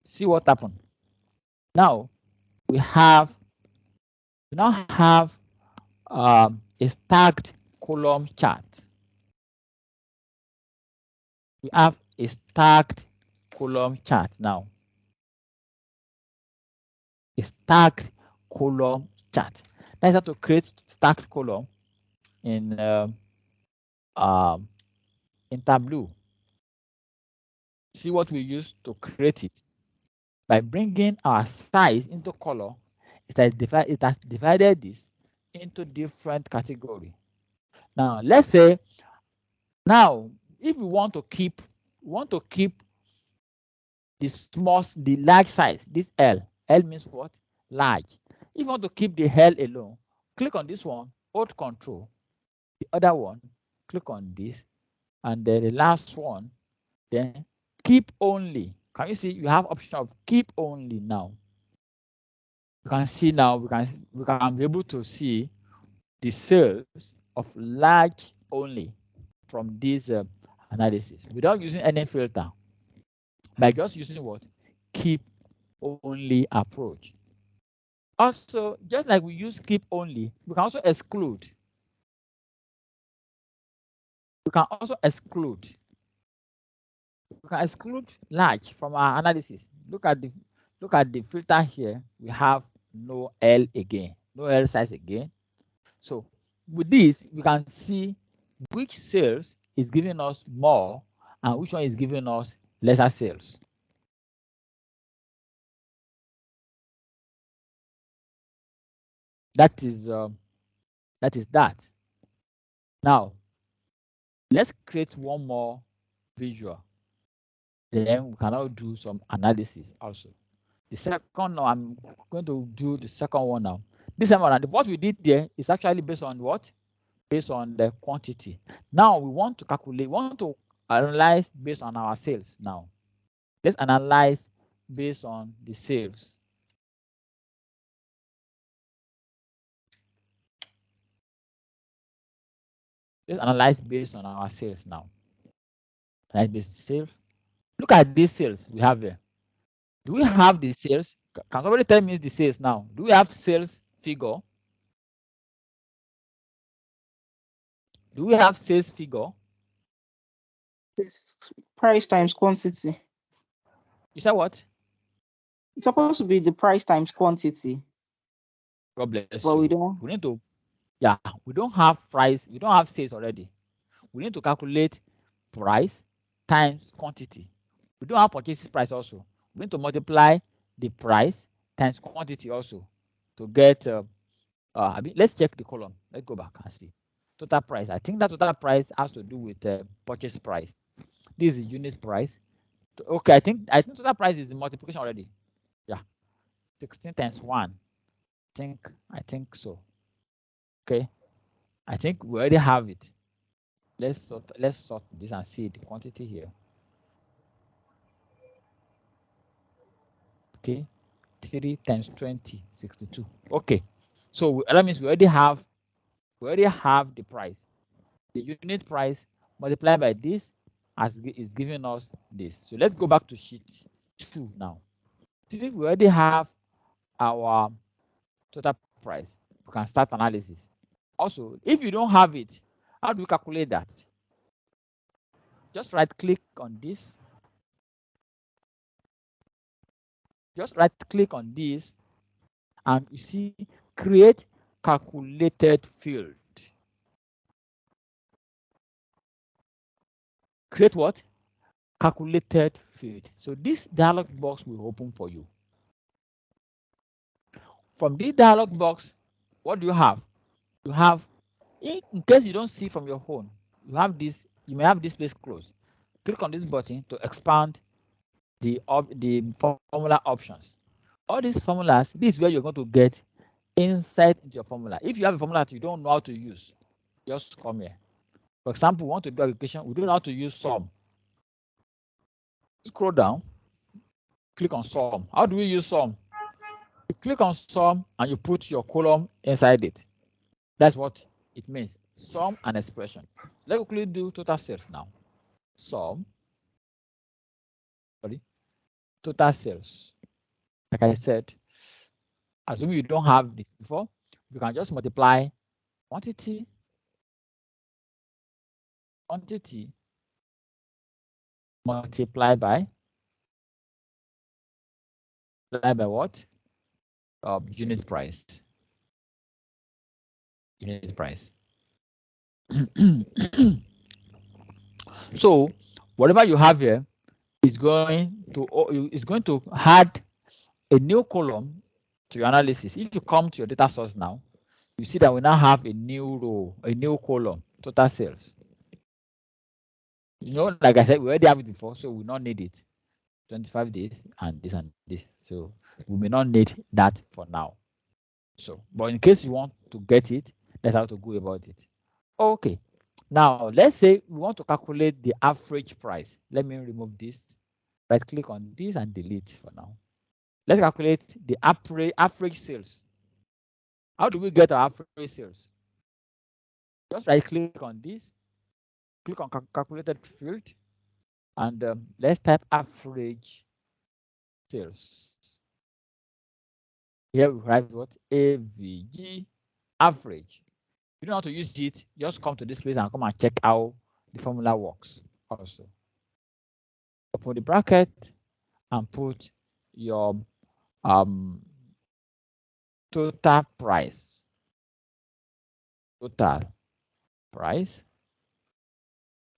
See what happened. Now we now have a stacked column chart. We have a stacked column chart now. A stacked column chart. That's how to create stacked column in Tableau. See what we use to create it. By bringing our size into color, it has divided this into different categories. Now, let's say, now, if we want to keep the large size, this L means what? Large. If you want to keep the L alone, click on this one, hold Control. The other one, click on this, and then the last one, then keep only. Can you see? You have option of keep only now. You can see now, we can be able to see the sales of large only from this analysis without using any filter, by just using what? Keep only approach. Also, just like we use keep only, we can also exclude. We can also exclude. We can exclude large from our analysis. Look at the filter here. We have no L again, no L size again. So with this, we can see which sales is giving us more and which one is giving us lesser sales. That is that. Now, let's create one more visual. Then we can now do some analysis also. The second, now I'm going to do the second one now. This one, what we did there is actually based on what? Based on the quantity. Now we want to calculate, we want to analyze based on our sales now. Let's analyze based on the sales. Let's analyze based on our sales now. Analyze based on sales. Look at these sales we have here. Do we have the sales? Can somebody tell me the sales now? Do we have sales figure? Do we have sales figure?
This price times quantity.
You said what?
It's supposed to be the price times quantity.
God bless
but
you.
We don't.
We need to, yeah, we don't have price. We don't have sales already. We need to calculate price times quantity. We don't have purchase price also. We need to multiply the price times quantity also to get, let's check the column. Let's go back and see. Total price. I think that total price has to do with purchase price. This is unit price. Okay, I think total price is the multiplication already. Yeah, 16 times 1. I think so. Okay, I think we already have it. Let's sort this and see the quantity here. Okay, 3 times 20, 62. Okay, so that means we already have the price. The unit price multiplied by this is giving us this. So let's go back to sheet 2 now. See, we already have our total price. We can start analysis. Also, if you don't have it, how do we calculate that? Just right click on this. Just right click on this and you see create calculated field. Create what? Calculated field. So this dialog box will open for you. From this dialog box, what do you have? You have, in case you don't see from your phone, you have this, you may have this place closed. Click on this button to expand the formula options. All these formulas, this is where you're going to get insight into your formula. If you have a formula that you don't know how to use, just come here. For example, we want to do aggregation, we don't know how to use sum. Scroll down, click on sum. How do we use sum? You click on sum and you put your column inside it. That's what it means. Sum and expression. Let's quickly do total sales now. Sum, total sales. Like I said, assuming you don't have this before, you can just multiply quantity multiplied by what? Unit price. Unit price. So whatever you have here is going to add a new column to your analysis. If you come to your data source now, you see that we now have a new row, a new column, total sales. You know, like I said, we already have it before, so we don't need it. 25 days and this and this. So we may not need that for now. So, but in case you want to get it, that's how to go about it. Okay. Now, let's say we want to calculate the average price. Let me remove this. Right click on this and delete for now. Let's calculate the average sales. How do we get our average sales? Just right click on this, click on calculated field, and let's type average sales. Here we write what? AVG, average. You don't have to use it, just come to this place and come and check how the formula works also. Open the bracket and put your total price. Total price.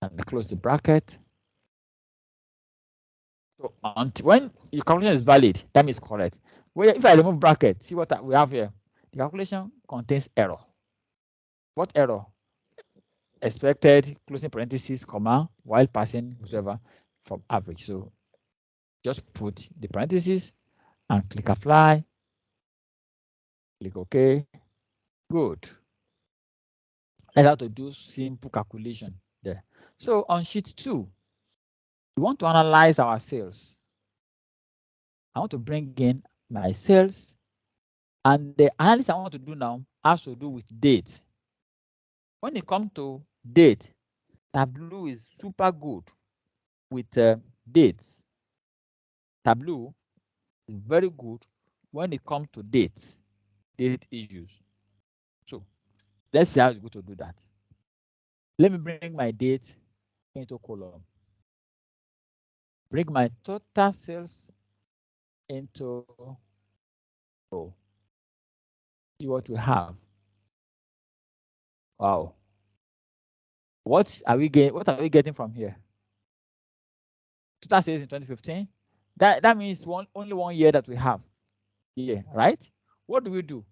And close the bracket. So when your calculation is valid, that means correct. Well, if I remove bracket, see what we have here. The calculation contains error. What error? Expected closing parentheses, comma, while passing whatever from average. So just put the parentheses and click apply. Click OK. Good. Let's have to do simple calculation there. So on sheet 2, we want to analyze our sales. I want to bring in my sales, and the analysis I want to do now has to do with date. When it comes to date, Tableau is super good with dates. Tableau is very good when it comes to dates, date issues. So let's see how it's going to do that. Let me bring my date into column. Bring my total sales into row. See what we have. Wow. What are we getting from here? total sales in 2015. That means only 1 year that we have here, right? What do?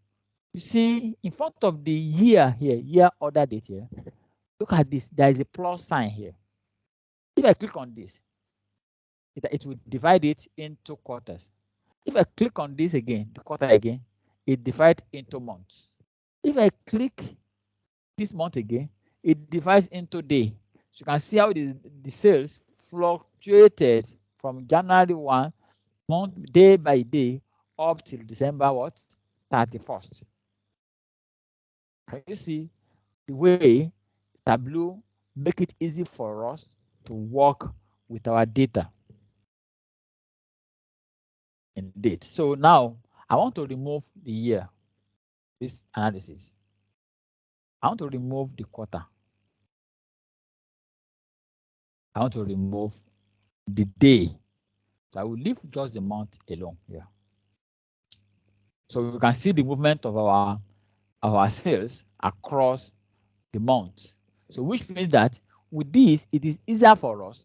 You see, in front of the year here, year order date here, look at this. There is a plus sign here. If I click on this, it will divide it into quarters. If I click on this again, the quarter again, it divides into months. If I click this month again, it divides into day. So you can see how the sales fluctuated from January 1, month, day by day, up till December what? 31st. Can you see the way Tableau make it easy for us to work with our data? Indeed. So now I want to remove the year, this analysis. I want to remove the quarter. I want to remove the day. So I will leave just the month alone here. So we can see the movement of our sales across the months. So which means that with this, it is easier for us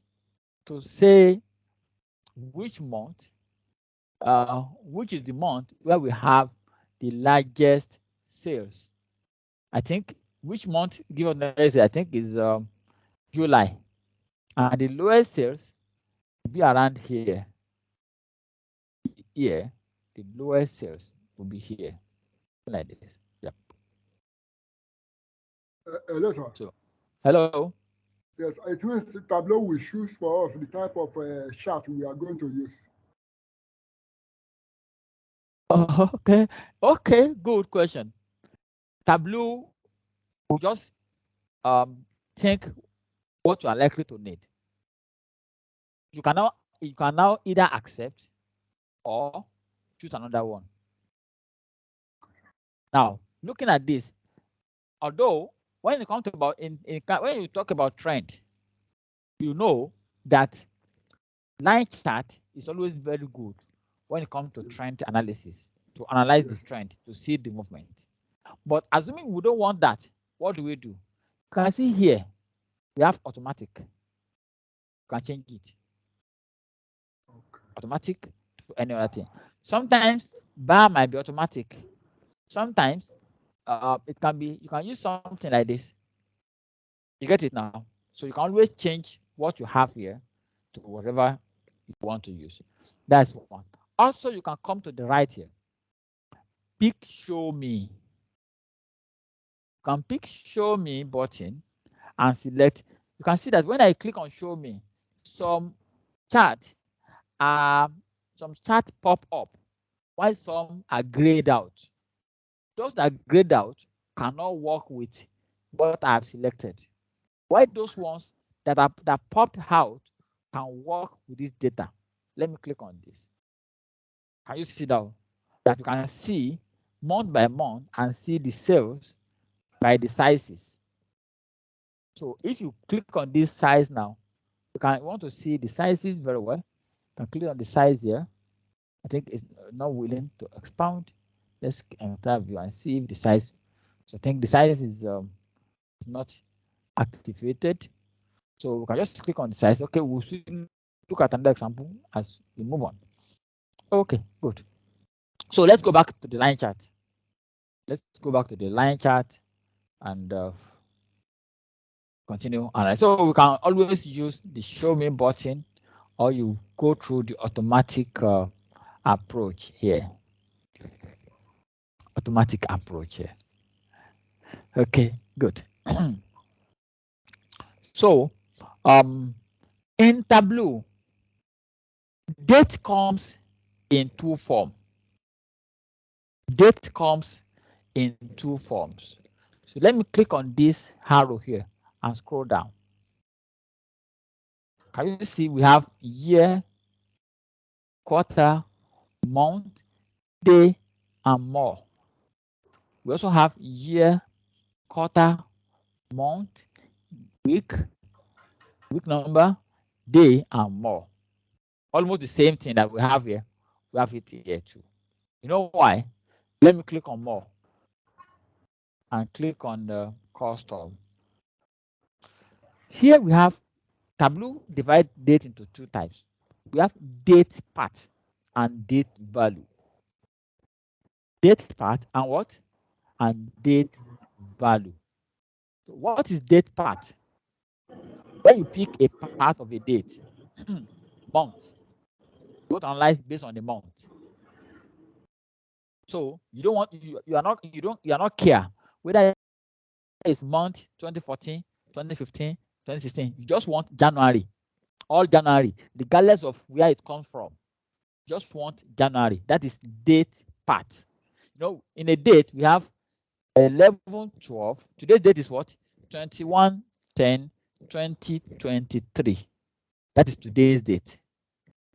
to say which month, which is the month where we have the largest sales. I think which month, give us an answer, I think is July. And the lowest sales will be around here. Here, the lowest sales will be here, like this. Yep.
Hello, sir.
So, hello.
Yes, it means Tableau will choose for us the type of chart we are going to use.
Oh, okay. Okay, good question. Tableau will just think what you are likely to need. You can now either accept or choose another one. Now, looking at this, although when it comes to about when you talk about trend, you know that line chart is always very good when it comes to trend analysis, to analyze the trend, to see the movement. But assuming we don't want that, what do? You can see here, we have automatic. You can change it. Automatic to any other thing. Sometimes bar might be automatic. Sometimes it can be, you can use something like this. You get it now? So you can always change what you have here to whatever you want to use. That's one. Also, you can come to the right here. Pick show me. You can pick show me button and select. You can see that when I click on show me, some chart pop up, while some are grayed out. Those that are grayed out cannot work with what I have selected. Why those ones that popped out can work with this data? Let me click on this. Can you see that? That you can see month by month and see the sales by the sizes. So if you click on this size now, you can want to see the sizes very well. You can click on the size here. I think it's not willing to expound. Let's enter view and see if the size. So I think the size is not activated. So we can just click on the size. Okay, we'll look at another example as we move on. Okay, good. So let's go back to the line chart. Let's go back to the line chart and continue. All right, so we can always use the show me button, or you go through the automatic approach here. Automatic approach here. Okay, good. So in Tableau, date comes in two forms. Date comes in two forms. So let me click on this arrow here and scroll down. Can you see we have year, quarter, month, day, and more. We also have year, quarter, month, week number, day, and more. Almost the same thing that we have here. We have it here too. You know why? Let me click on more and click on the custom. Here we have Tableau divide date into two types. we have date part and date value. Date part and what? And date value. So what is date part? When you pick a part of a date, month, you want to analyze based on the month. So you don't want you are not care whether it's month 2014, 2015, 2016. You just want January, all January, regardless of where it comes from. Just want January. That is date part. You know, in a date we have 11/12. Today's date is what? 21/10/2023. That is today's date.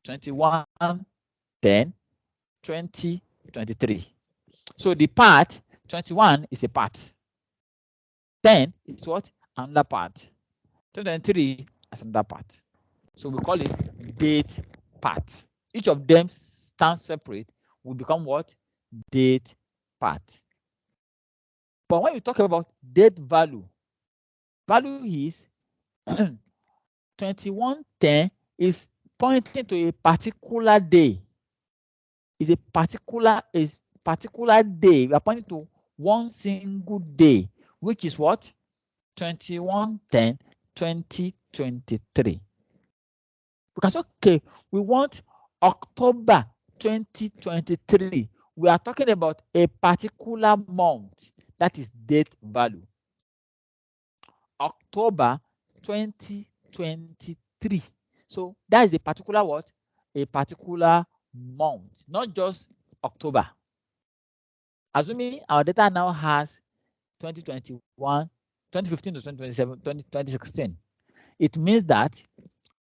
21/10/2023. So the part 21 is a part. 10 is what? Another part. 2023 is another part. So we call it date part. Each of them stands separate will become what? Date part. But when you talk about date value, value is 21/10 is pointing to a particular day. Is a particular day. We are pointing to one single day, which is what? 21/10/2023. We can say, okay, we want October 2023. We are talking about a particular month. That is date value. October 2023. So that is a particular what? A particular month, not just October. Assuming our data now has 2021, 2015 to 2027, 2016. It means that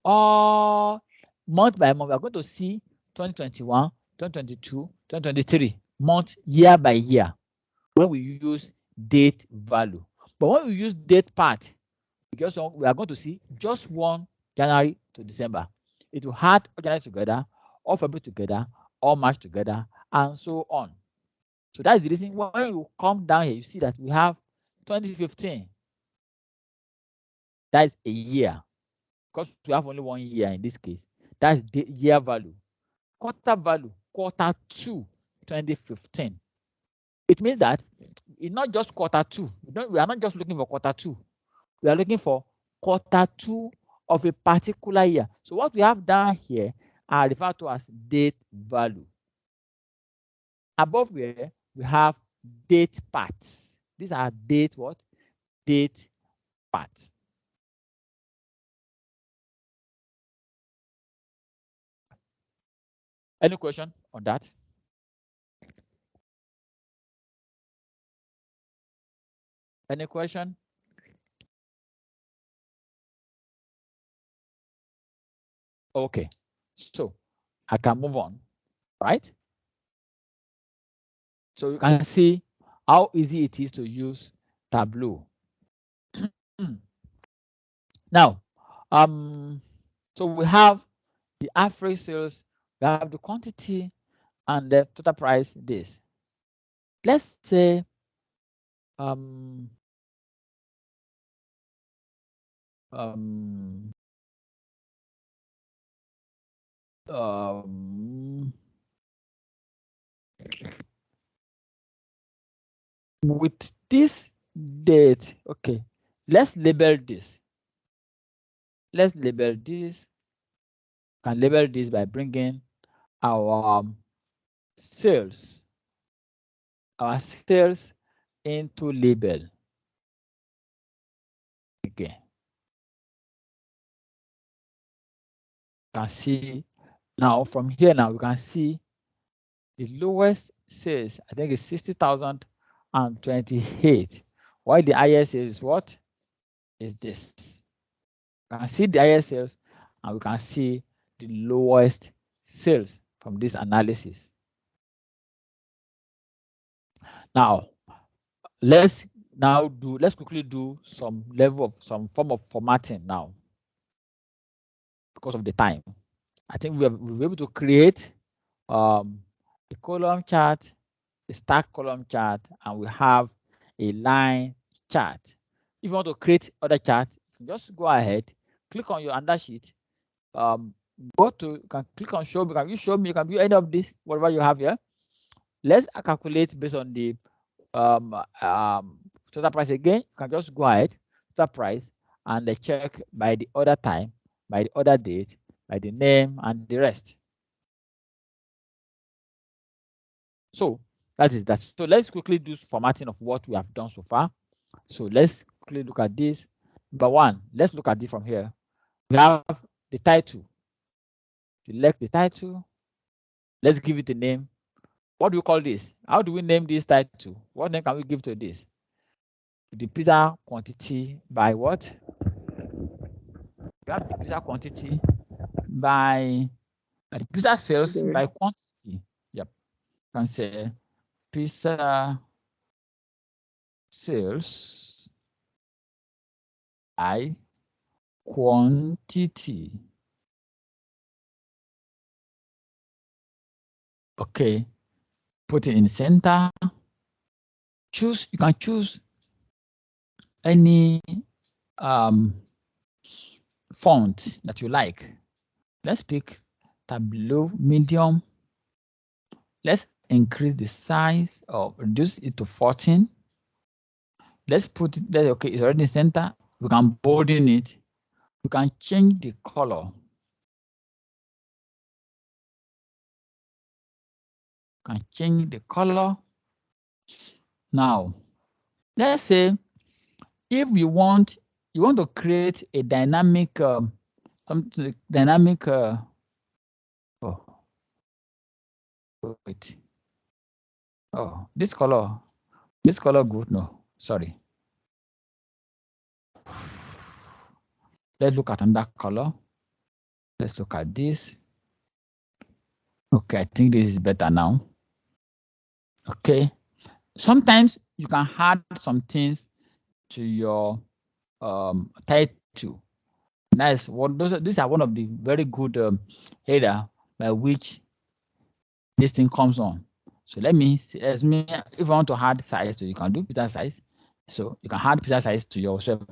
all month by month, we are going to see 2021, 2022, 2023, month, year by year, when we use date value. But when we use date part, because we are going to see just one January to December. It will add all January together, all February together, all March together, and so on. So that's the reason when you come down here, you see that we have 2015. That is a year, because we have only 1 year in this case. That's the year value. Quarter value, quarter 2, 2015. It means that it's not just quarter 2. We are not just looking for quarter 2. We are looking for quarter 2 of a particular year. So what we have down here are referred to as date value. Above here, we have date parts. These are date what? Date parts. Any question on that? Any question? Okay, so I can move on, right? So you can see how easy it is to use Tableau. Now, so we have the average sales, we have the quantity, and the total price. This. Let's say with this date, okay, let's label this. Let's label this. Can label this by bringing our sales into label. Okay. You can see now from here. Now we can see the lowest sales, I think, is 60,028. While the highest is what? Is this. You can see the highest sales, and we can see the lowest sales from this analysis. Now, let's quickly do some form of formatting now, because of the time. I think we'll be able to create a column chart, a stack column chart, and we have a line chart. If you want to create other charts, you can just go ahead, click on your under sheet, go to, you can click on show me. Can you show me? You can view any of this, whatever you have here. Let's calculate based on the total price again. You can just go ahead, total price, and check by the order time, by the order date, by the name, and the rest. So that is that. So let's quickly do formatting of what we have done so far. So let's quickly look at this. Number one, let's look at this from here. We have the title. Select the title. Let's give it a name. What do you call this? How do we name this title? What name can we give to this? The pizza quantity by what? We have the pizza quantity by the pizza sales by quantity. Yep. You can say pizza sales by quantity. Okay. Put it in the center. Choose, you can choose any font that you like. Let's pick Tableau medium. Let's increase the size or reduce it to 14. Let's put it there. Okay, it's already in center. We can bolden it. We can change the color. Can change the color. Now, let's say if you want to create a dynamic something dynamic wait. Oh, this color good. No, sorry. Let's look at another color. Let's look at this. Okay, I think this is better now. Okay. Sometimes you can add some things to your title. Nice. These are one of the very good header by which this thing comes on. So let me see, if you want to add size, so you can do pizza size. So you can add pizza size to your server.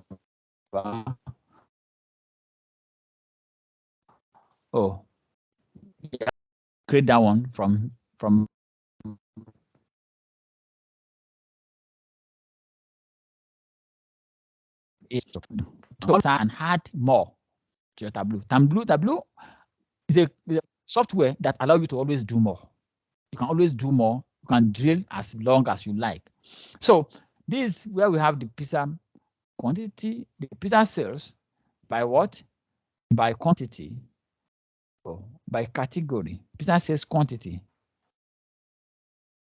Oh, yeah. Create that one from and add more to your Tableau. Tableau is a software that allows you to always do more. You can always do more. You can drill as long as you like. So this is where we have the pizza quantity, the pizza sales by what? By quantity. Oh, by category. Pizza sales quantity.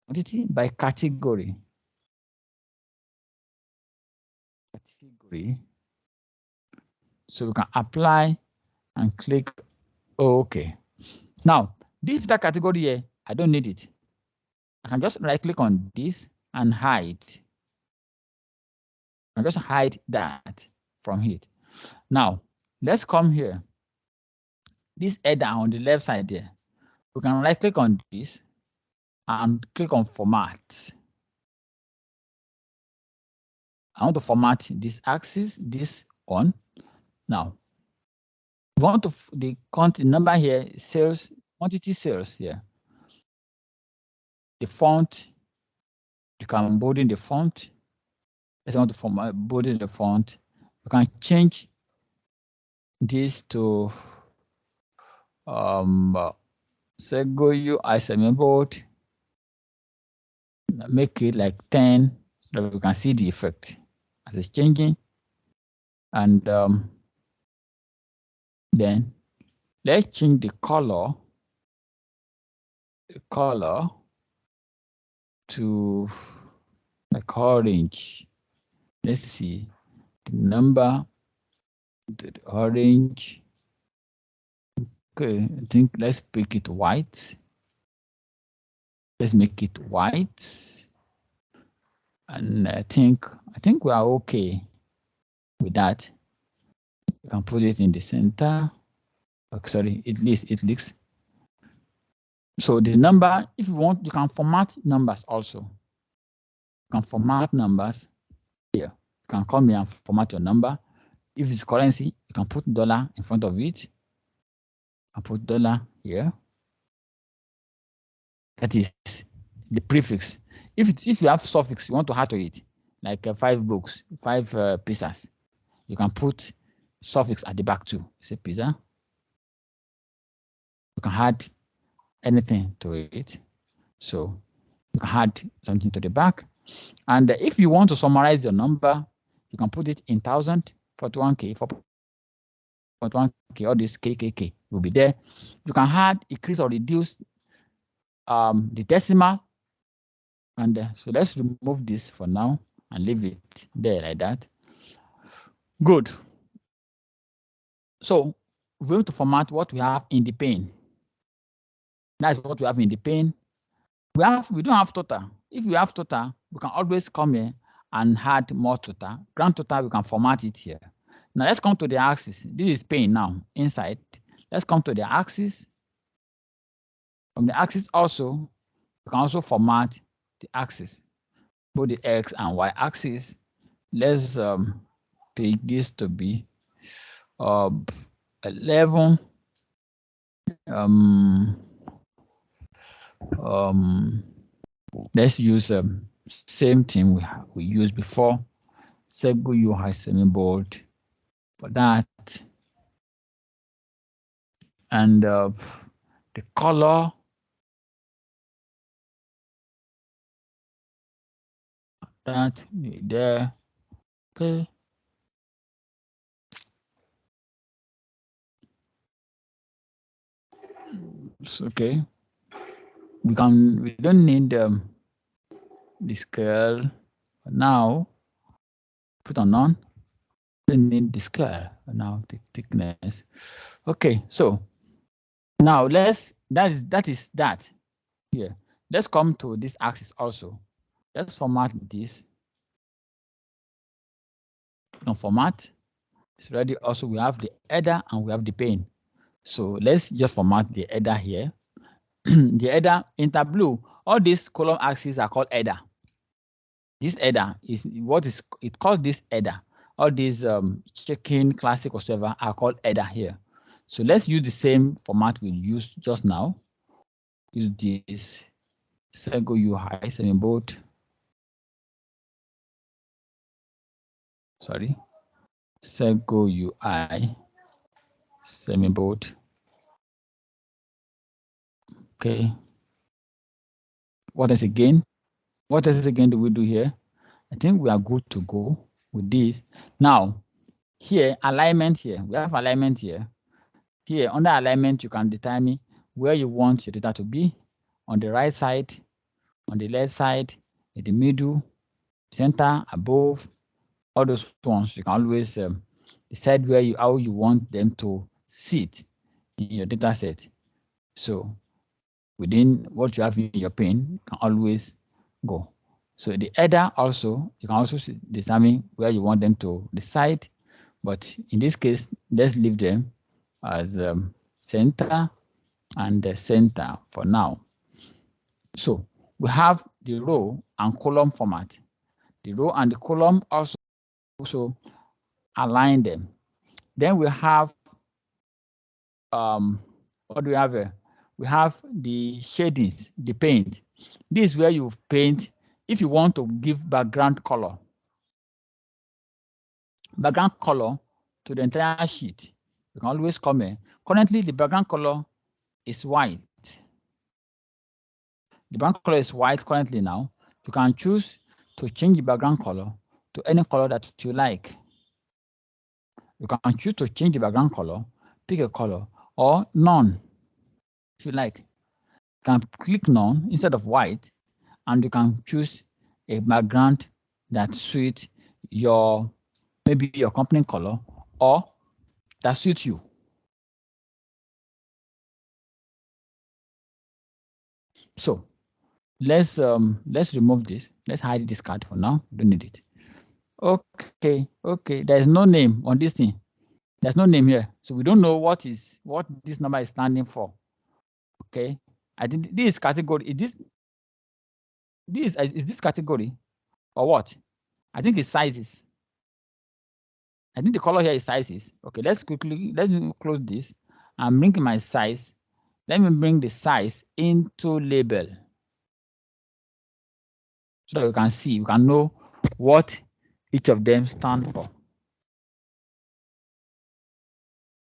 Quantity by category. Category. So we can apply and click OK. Now, this pizza category here, I don't need it. I can just right click on this and hide. I just hide that from it. Now, let's come here. This header on the left side there. We can right click on this and click on format. I want to format this axis, this one. Now, we want to the content number here, sales, quantity sales here. The font, you can bolden the font. Let's want to format bolden the font. You can change this to Segoyu ISM board. Make it like 10 so that we can see the effect as it's changing. And then let's change the color to like orange. Let's see the number, the orange. Okay, I think let's make it white. Let's make it white. And I think we are okay with that. You can put it in the center. Oh, sorry, it leaks. So the number, if you want, you can format numbers also. You can format numbers here. You can come here and format your number. If it's currency, you can put dollar in front of it. I put dollar here. That is the prefix. If you have suffix you want to add to it, like 5 books, 5 pizzas, you can put suffix at the back too. Say pizza. You can add anything to it. So you can add something to the back. And if you want to summarize your number, you can put it in 1000, 41K, 4.1K, all this KKK will be there. You can add, increase or reduce the decimal. And so let's remove this for now and leave it there like that. Good. So we're going to format what we have in the pane. That's what we have in the pane. We don't have total. If we have total, we can always come here and add more total. Grand total, we can format it here. Now let's come to the axis. This is pane now inside. Let's come to the axis. From the axis also, we can also format the axis, both the X and Y axis. Let's pick this to be 11. Let's use same thing we used before. Sego UI semi-bold for that, and the color that there. Okay. It's okay. We don't need the scale now. Put on none. Don't need the scale now. The thickness. Okay, so now that is that here. Let's come to this axis also. Let's format this. On format, it's ready. Also, we have the header and we have the pane. So let's just format the header here. The header in Tableau, all these column axes are called header. This header is it calls this header. All these checking, classic, or whatever are called header here. So let's use the same format we used just now. Use this Sego UI semi-bold. Sorry, Sego UI semi-bold. Okay. What else again? What else again do we do here? I think we are good to go with this. Now, here, alignment here. We have alignment here. Here, under alignment, you can determine where you want your data to be. On the right side, on the left side, in the middle, center, above, all those ones. You can always decide how you want them to sit in your data set. So within what you have in your pane, you can always go. So the header also, you can also determine where you want them to reside. But in this case, let's leave them as center and the center for now. So we have the row and column format. The row and the column also align them. Then we have what do we have here? We have the shadings, the paint. This is where you paint if you want to give background color to the entire sheet. You can always come in. Currently, the background color is white. The background color is white currently now. You can choose to change the background color to any color that you like. You can choose to change the background color, pick a color, or none, if you like. You can click none instead of white, and you can choose a background that suits maybe your company color or that suits you. So let's remove this. Let's hide this card for now. Don't need it. Okay. There's no name on this thing. There's no name here, so we don't know what this number is standing for. Okay, I think this category is this category or what? I think it's sizes. I think the color here is sizes. Okay, let's close this I'm bringing my size. Let me bring the size into label so that we can see, we can know what each of them stand for.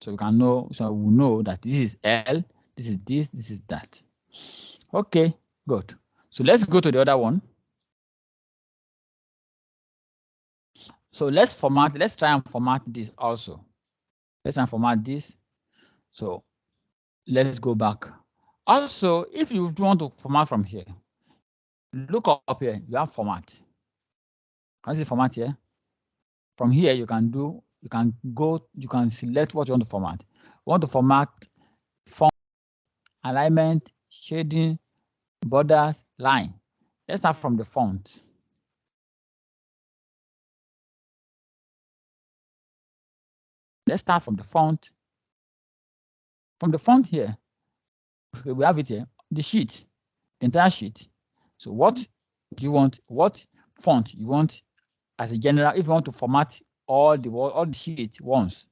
So we can know, so we know that this is L, this is this is that. Okay, good. So let's go to the other one. So let's try and format this also. Let's try and format this. So let's go back. Also, if you want to format from here, look up here, you have format. Can you see format here? From here, you can select what you want to format. You want to format font, alignment, shading, borders, line. Let's start from the font. Let's start from the font. From the font here, we have it here, the sheet, the entire sheet. So what do you want? What font you want as a general? If you want to format all the sheet once,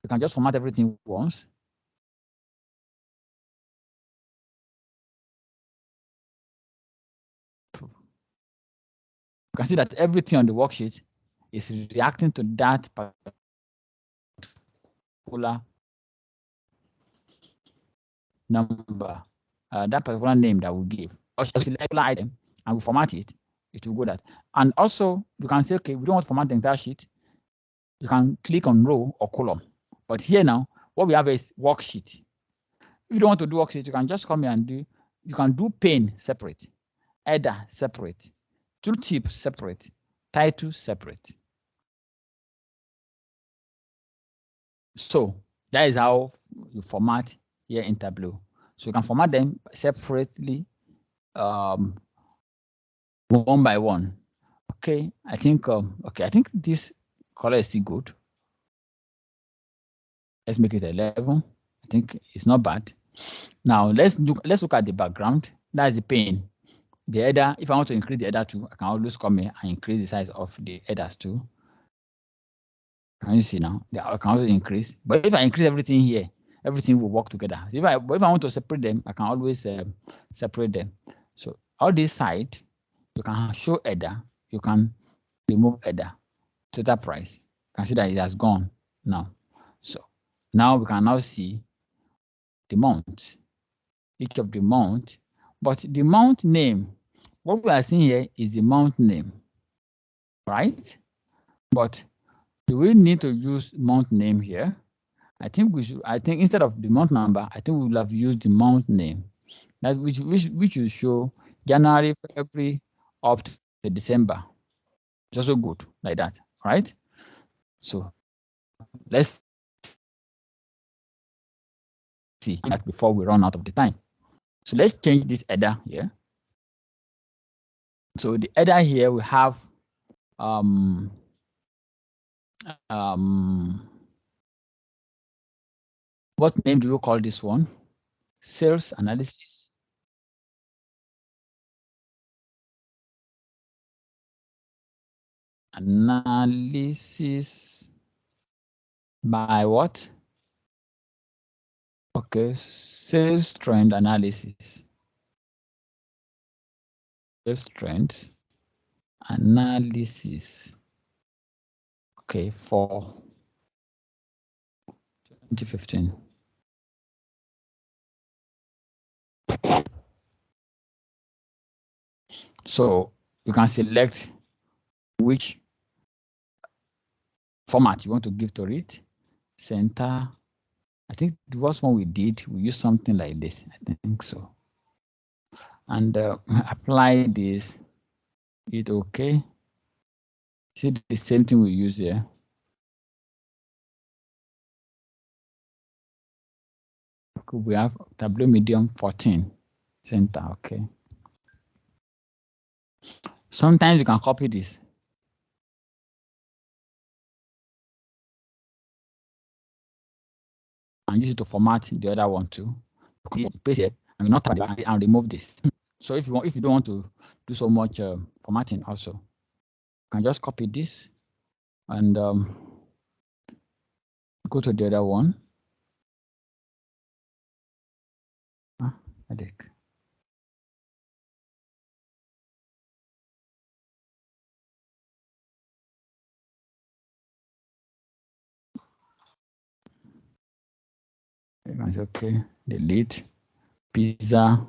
you can just format everything once. You can see that everything on the worksheet is reacting to that particular number, that particular name that we give. Or select an item and we format it, it will go that. And also, you can say, okay, we don't want to format the entire sheet. You can click on row or column. But here now, what we have is worksheet. If you don't want to do worksheet, you can just come here and you can do pane separate, header separate, tooltip separate, title separate. So that is how you format here in Tableau. So you can format them separately, one by one. Okay, I think I think this color is still good. Let's make it 11. I think it's not bad. Now let's look at the background. That is the pane. The header, if I want to increase the header too, I can always come here and increase the size of the headers too. Can you see now? I can also increase. But if I increase everything here, everything will work together. If I want to separate them, I can always separate them. So all this side, you can show header, you can remove header, total price. You can see that it has gone now. So now we can now see the month, each of the month. But the month name, what we are seeing here is the month name, right? But do we need to use month name here? I think instead of the month number, I think we will have used the month name. That which will show January, February up to December. It's also good like that, right? So let's see that before we run out of the time. So let's change this header here. So the header here we have what name do you call this one? Sales analysis. Analysis by what? Okay, sales trend analysis. Sales trends analysis. Okay, for 2015. So you can select which format you want to give to it. Center. I think the first one we did, we used something like this. I think so. And apply this. It okay. See the same thing we use here. We have Tableau medium 14 center. Okay. Sometimes you can copy this. And use it to format the other one too. Paste it and not and remove this. So if you don't want to do so much formatting, also you can just copy this and go to the other one. headache. Okay, delete pizza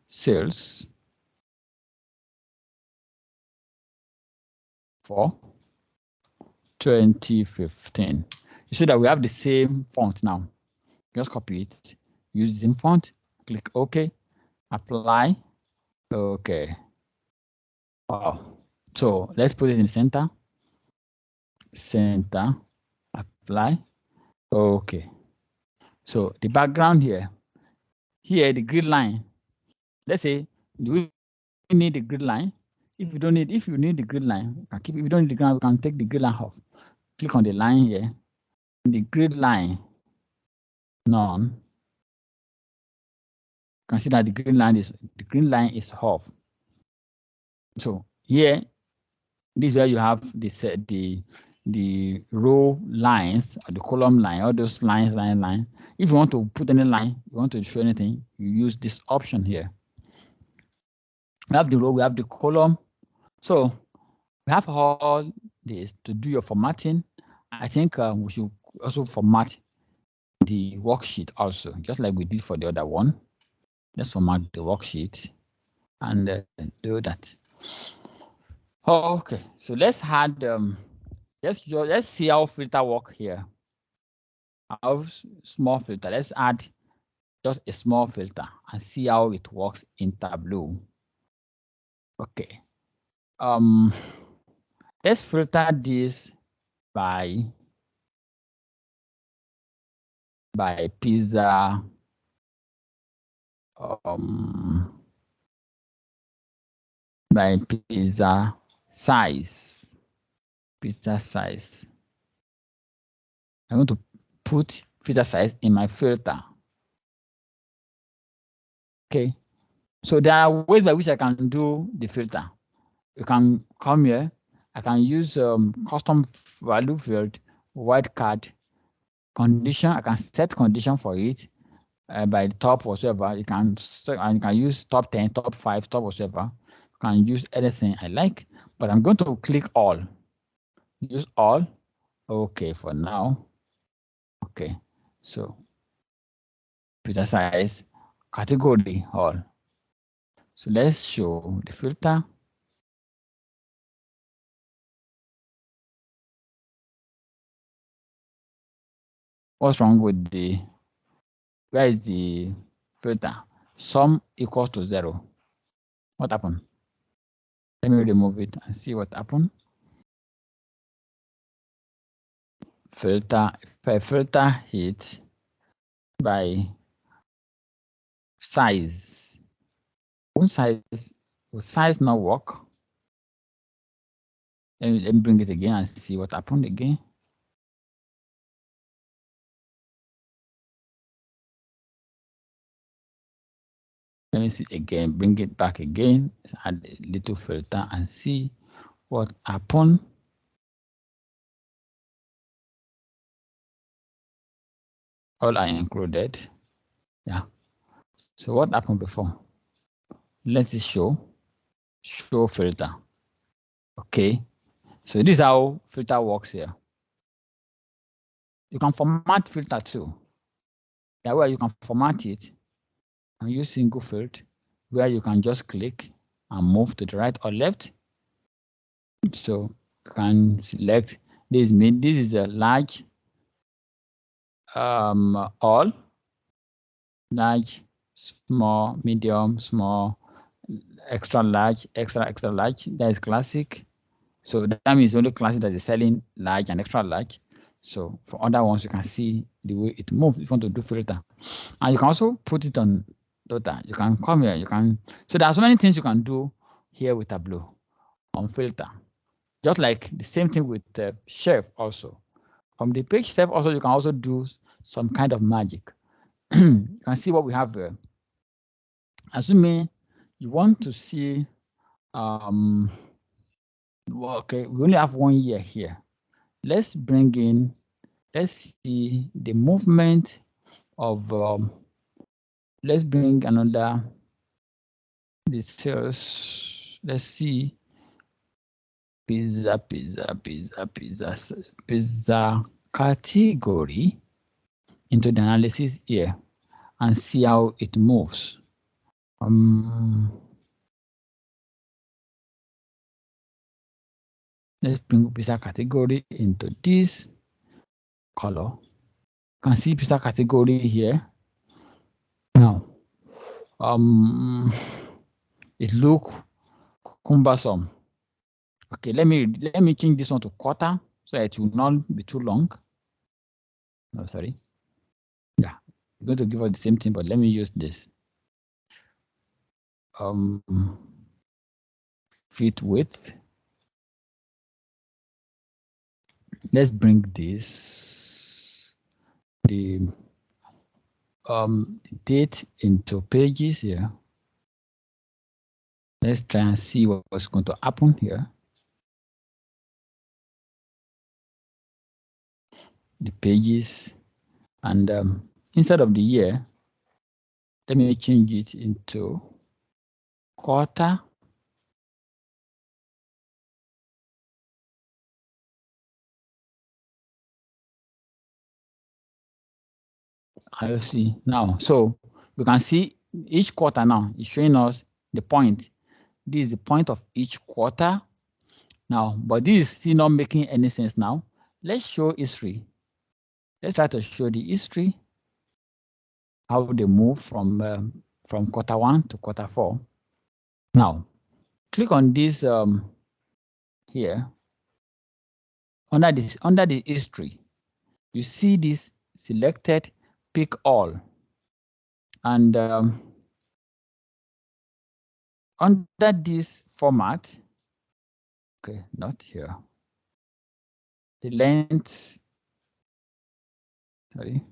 sales for 2015. You see that we have the same font now. Just copy it, use the same font, click OK, apply. Okay. Wow. So let's put it in center. Center, apply. Okay. So the background here the grid line. Let's say, do we need the grid line? If you need the grid line, we can keep it. If you don't need the grid line, we can take the grid line off. Click on the line here. The grid line, none. You can see that the green line is off. So here, this is where you have the row lines or the column line, all those lines, line. If you want to put any line, you want to show anything, you use this option here. We have the row, we have the column. So we have all this to do your formatting. I think we should also format the worksheet also, just like we did for the other one. Let's format the worksheet and do that. Okay, so let's add let's see how filter work here. Our small filter. Let's add just a small filter and see how it works in Tableau. Okay. Let's filter this by pizza. By pizza size. Pizza size. I'm going to put pizza size in my filter. Okay. So there are ways by which I can do the filter. You can come here. I can use custom value field, wildcard condition. I can set condition for it by the top whatever. You can use top 10, top 5, top whatever. You can use anything I like, but I'm going to click all. Use all. Okay, for now. Okay, so filter size, category all. So let's show the filter. What's wrong with where is the filter? Sum equals to 0. What happened? Let me remove it and see what happened. Filter, if I filter it by size, will size not work? Let me bring it again and see what happened again. Let me see again, bring it back again, add a little filter and see what happened. All are included. Yeah. So what happened before? Let's see show filter. Okay. So this is how filter works here. You can format filter too. That way you can format it and use single field where you can just click and move to the right or left. So you can select this. This is a large, all, large, small, medium, small, extra large, extra large. That is classic. So that means only classic that is selling large and extra large. So for other ones, you can see the way it moves if you want to do filter. And you can also put it on data. You can come here, so there are so many things you can do here with Tableau on filter. Just like the same thing with chef also. From the page chef also, you can also do some kind of magic. You can see what we have here. Assuming you want to see, okay, we only have 1 year here. Let's bring in, let's see the movement of let's bring another the sales. Let's see pizza category into the analysis here and see how it moves. Let's bring pizza category into this color. You can see pizza category here. Now, it look cumbersome. Okay, let me change this one to quarter so it will not be too long. No, sorry. Yeah, I'm going to give us the same thing, but let me use this. Fit width. Let's bring this the date into pages here. Let's try and see what's going to happen here. The pages, and instead of the year, let me change it into quarter. I see now. So you can see each quarter now is showing us the point. This is the point of each quarter now, but this is still not making any sense now. Let's show history. Let's try to show the history, how they move from quarter 1 to quarter 4. Now, click on this here. Under the history, you see this selected, pick all, and under this format, okay, not here. The length, sorry.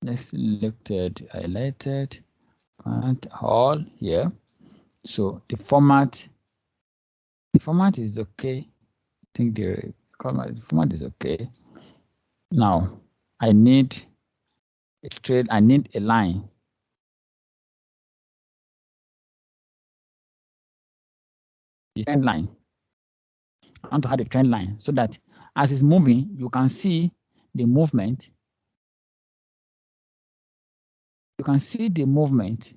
Let's selected, highlighted, and all here. So the format is okay. I think the format is okay. Now I need a trade. I need a line. The trend line. I want to have a trend line so that as it's moving, you can see the movement. You can see the movement.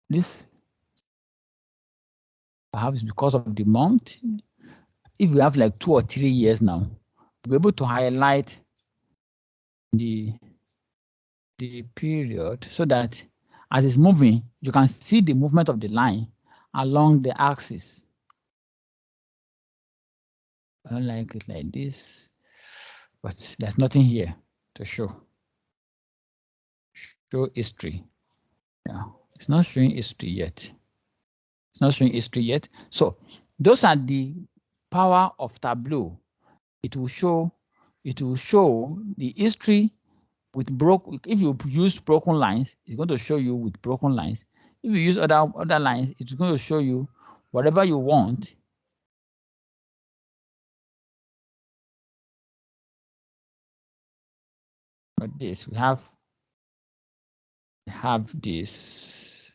This perhaps because of the month. If we have like 2 or 3 years now, we'll be able to highlight the period so that as it's moving, you can see the movement of the line along the axis. I don't like it like this, but there's nothing here to show. Show history. Yeah, it's not showing history yet. It's not showing history yet. So those are the power of Tableau. It will show the history with if you use broken lines, it's going to show you with broken lines. If you use other lines, it's going to show you whatever you want. But this we have this.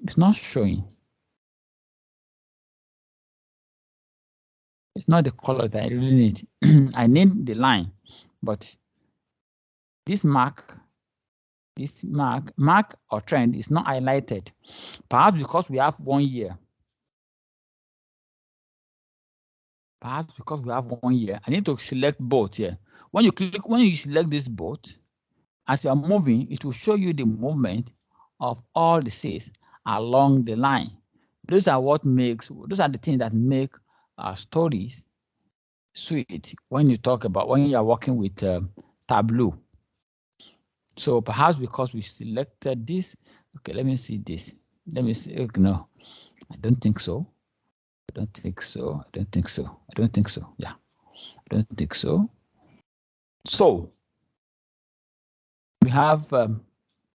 It's not showing. It's not the color that I really need. I need the line, but this mark or trend is not highlighted. Perhaps because we have 1 year. Perhaps because we have 1 year. I need to select both here. When you select this both, as you are moving, it will show you the movement of all the cells along the line. Those are the things that make our stories sweet when you are working with Tableau. So perhaps because we selected this, okay, let me see this. Let me see. No, I don't think so. don't think so. I don't think so. I don't think so. Yeah, I don't think so. So we have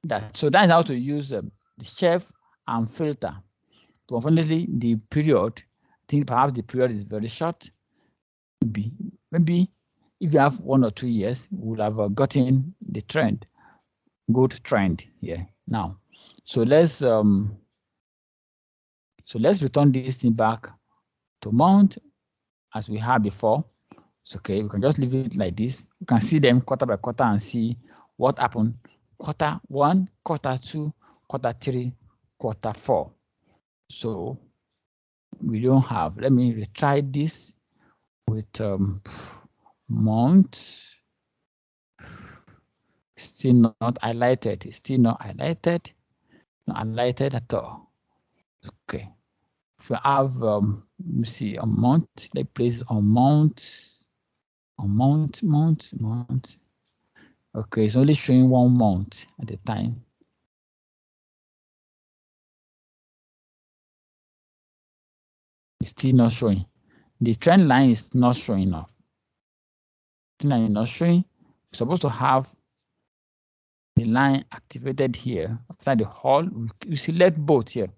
that. So that's how to use the chef and filter. So unfortunately, the period, I think perhaps the period is very short. Maybe if you have 1 or 2 years, we'll have gotten the trend, good trend here now. So let's return this thing back to month as we had before. It's okay. We can just leave it like this. You can see them quarter by quarter and see what happened. Quarter 1, quarter 2, quarter 3, quarter 4. So we don't have. Let me retry this with month. Still not highlighted. Still not highlighted. Not highlighted at all. Okay. If we have, let me see, a month. Let's place on month. Month. Okay, it's only showing 1 month at a time. It's still not showing. The trend line is not showing enough. Trend line is not showing. We're supposed to have the line activated here. After the whole, we select both here.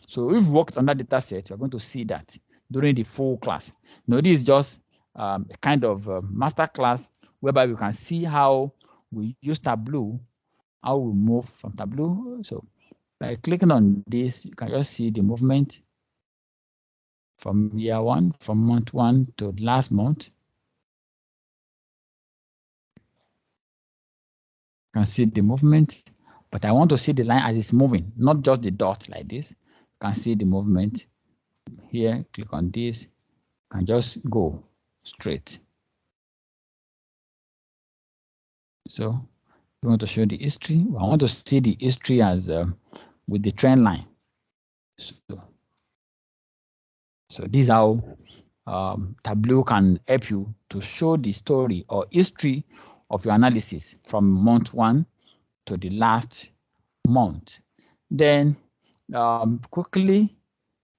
So if you worked on that data set, you're going to see that during the full class. Now, this is just a kind of master class whereby we can see how we use Tableau, how we move from Tableau. So by clicking on this, you can just see the movement from year 1, from month 1 to last month. You can see the movement, but I want to see the line as it's moving, not just the dot like this. You can see the movement here. Click on this. You can just go straight. So we want to show the history. I want to see the history as with the trend line. So this is how Tableau can help you to show the story or history of your analysis from month 1 to the last month. Then quickly,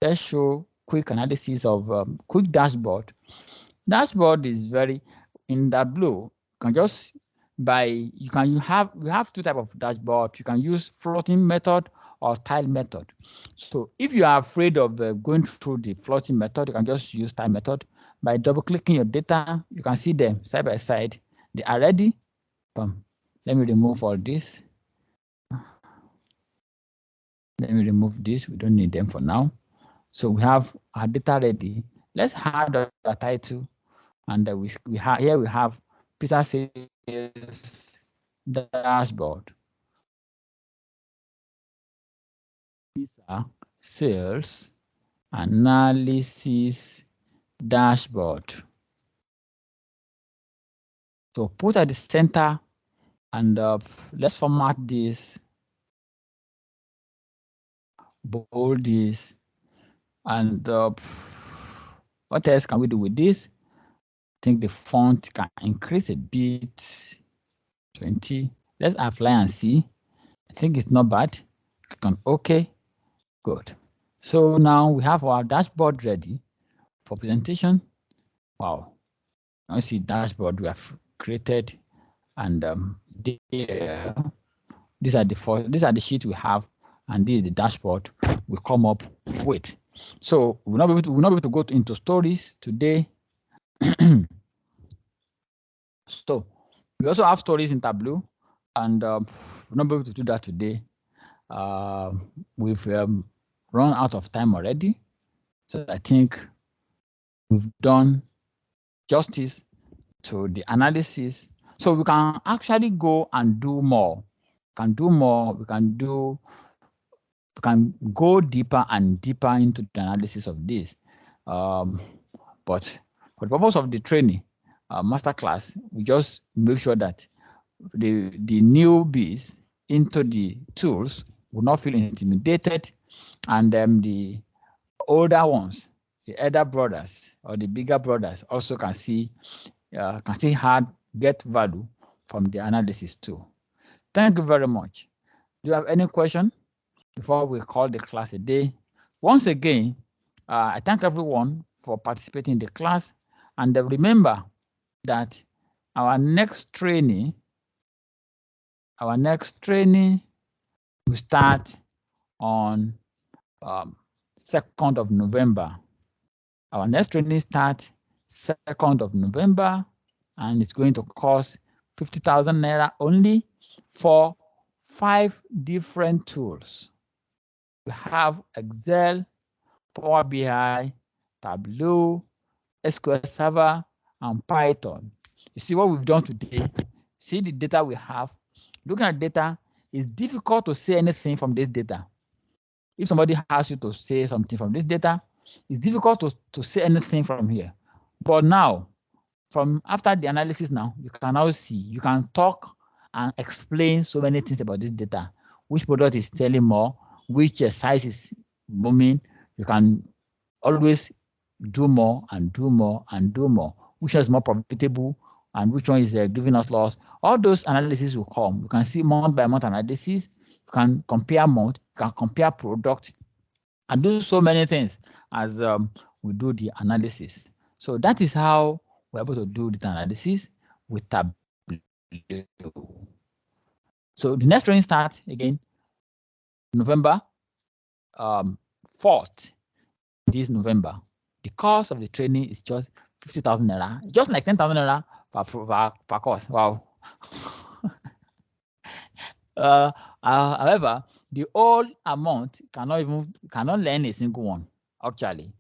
let's show quick analysis of quick dashboard. Dashboard is very in Tableau. You can just we have 2 types of dashboard. You can use floating method or tile method. So if you are afraid of going through the floating method, you can just use tile method. By double clicking your data, you can see them side by side. They are ready. Let me remove all this. Let me remove this. We don't need them for now. So we have our data ready. Let's add a title, and we have Peter Sales dashboard. Peter Sales analysis dashboard. So put at the center, and let's format this, bold this, and what else can we do with this? I think the font can increase a bit, 20. Let's apply and see. I think it's not bad. Click on OK. Good. So now we have our dashboard ready for presentation. Wow. I see dashboard we have created, and these are the sheets we have, and this is the dashboard we come up with. So we'll not be able to go into stories today. So we also have stories in Tableau, and we're not able to do that today. We've run out of time already, so I think we've done justice to the analysis. So we can actually go and do more. We can go deeper and deeper into the analysis of this. But for the purpose of the training masterclass, we just make sure that the newbies into the tools will not feel intimidated, and the older ones, the elder brothers or the bigger brothers, also can see get value from the analysis too. Thank you very much. Do you have any question before we call the class a day? Once again, I thank everyone for participating in the class, and remember that our next training will start on 2nd of November. Our next training starts 2nd of November, and it's going to cost 50,000 naira only for 5 different tools. We have Excel, Power BI, Tableau, SQL Server, and Python. You see what we've done today? See the data we have. Looking at data, it's difficult to say anything from this data. If somebody asks you to say something from this data, it's difficult to say anything from here. But now, from after the analysis now, you can now see, you can talk and explain so many things about this data. Which product is selling more, which size is booming. You can always do more and do more and do more. Which one is more profitable and which one is giving us loss. All those analyses will come. You can see month by month analysis. You can compare month, you can compare product, and do so many things as we do the analysis. So that is how we're able to do the analysis with Tableau. So the next training starts again November 4th. This November. The cost of the training is just 50,000 naira, just like 10,000 naira per course. Wow. However, the whole amount cannot learn a single one actually.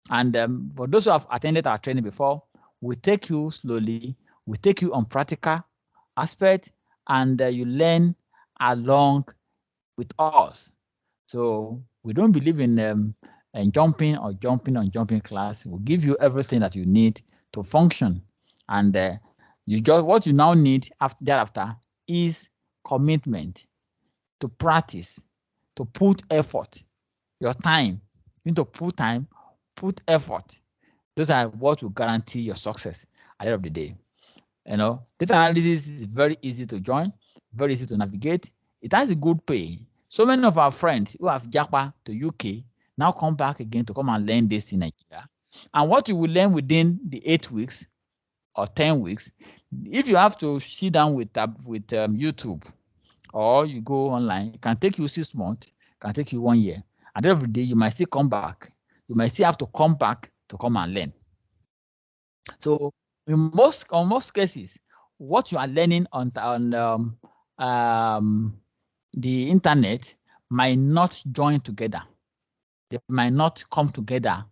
And for those who have attended our training before, we take you slowly, we take you on practical aspect, and you learn along with us. So we don't believe in jumping class. We'll give you everything that you need to function. And what you now need thereafter is commitment, to practice, to put effort, your time. You need to put time, put effort. Those are what will guarantee your success at the end of the day. You know, data analysis is very easy to join, very easy to navigate. It has a good pay. So many of our friends who have japa to UK now come back again to come and learn this in Nigeria. And what you will learn within the 8 weeks or 10 weeks, if you have to sit down with YouTube or you go online, it can take you 6 months, it can take you 1 year. At the end of the day, you might still come back. You might still have to come back to come and learn. So in most cases, what you are learning on the internet might not join together. They might not come together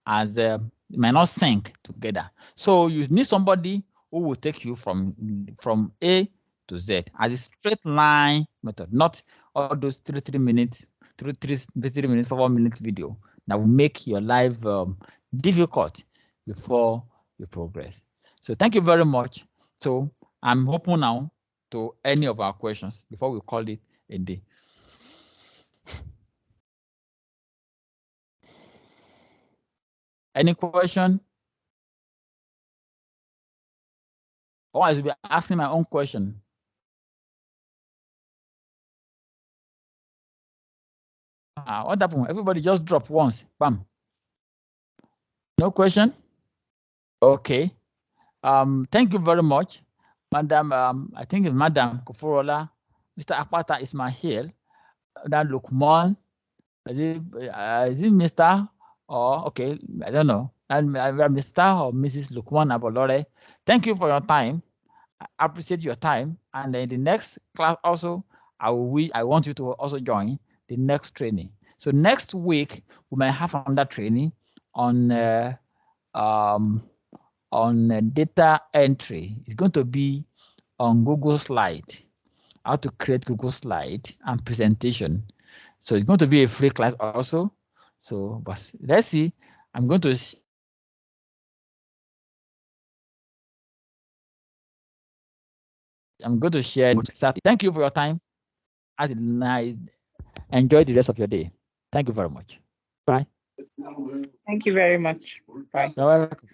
as it might not sync together. So you need somebody who will take you from A to Z as a straight line method, not all those 3 minutes, 3 minutes, 4 minutes video that will make your life difficult before you progress. So thank you very much. So I'm open now to any of our questions before we call it a day. Any question? Or I will be asking my own question. What happened? Everybody just drop once. Bam. No question? Okay. Thank you very much, Madam. I think it's Madam Koforola, Mr. Akpata Ismail, that Lukman. Is it Mr. or okay? I don't know. And Mr. or Mrs. Lukman Abolore. Thank you for your time. I appreciate your time. And in the next class also, I want you to also join the next training. So next week we might have another training on data entry. It's going to be on Google Slide, how to create Google Slide and presentation. So it's going to be a free class also. So, but let's see. I'm going to share. Thank you for your time. Have a nice. Enjoy the rest of your day. Thank you very much. Bye.
Thank you very much. Bye.
You're welcome.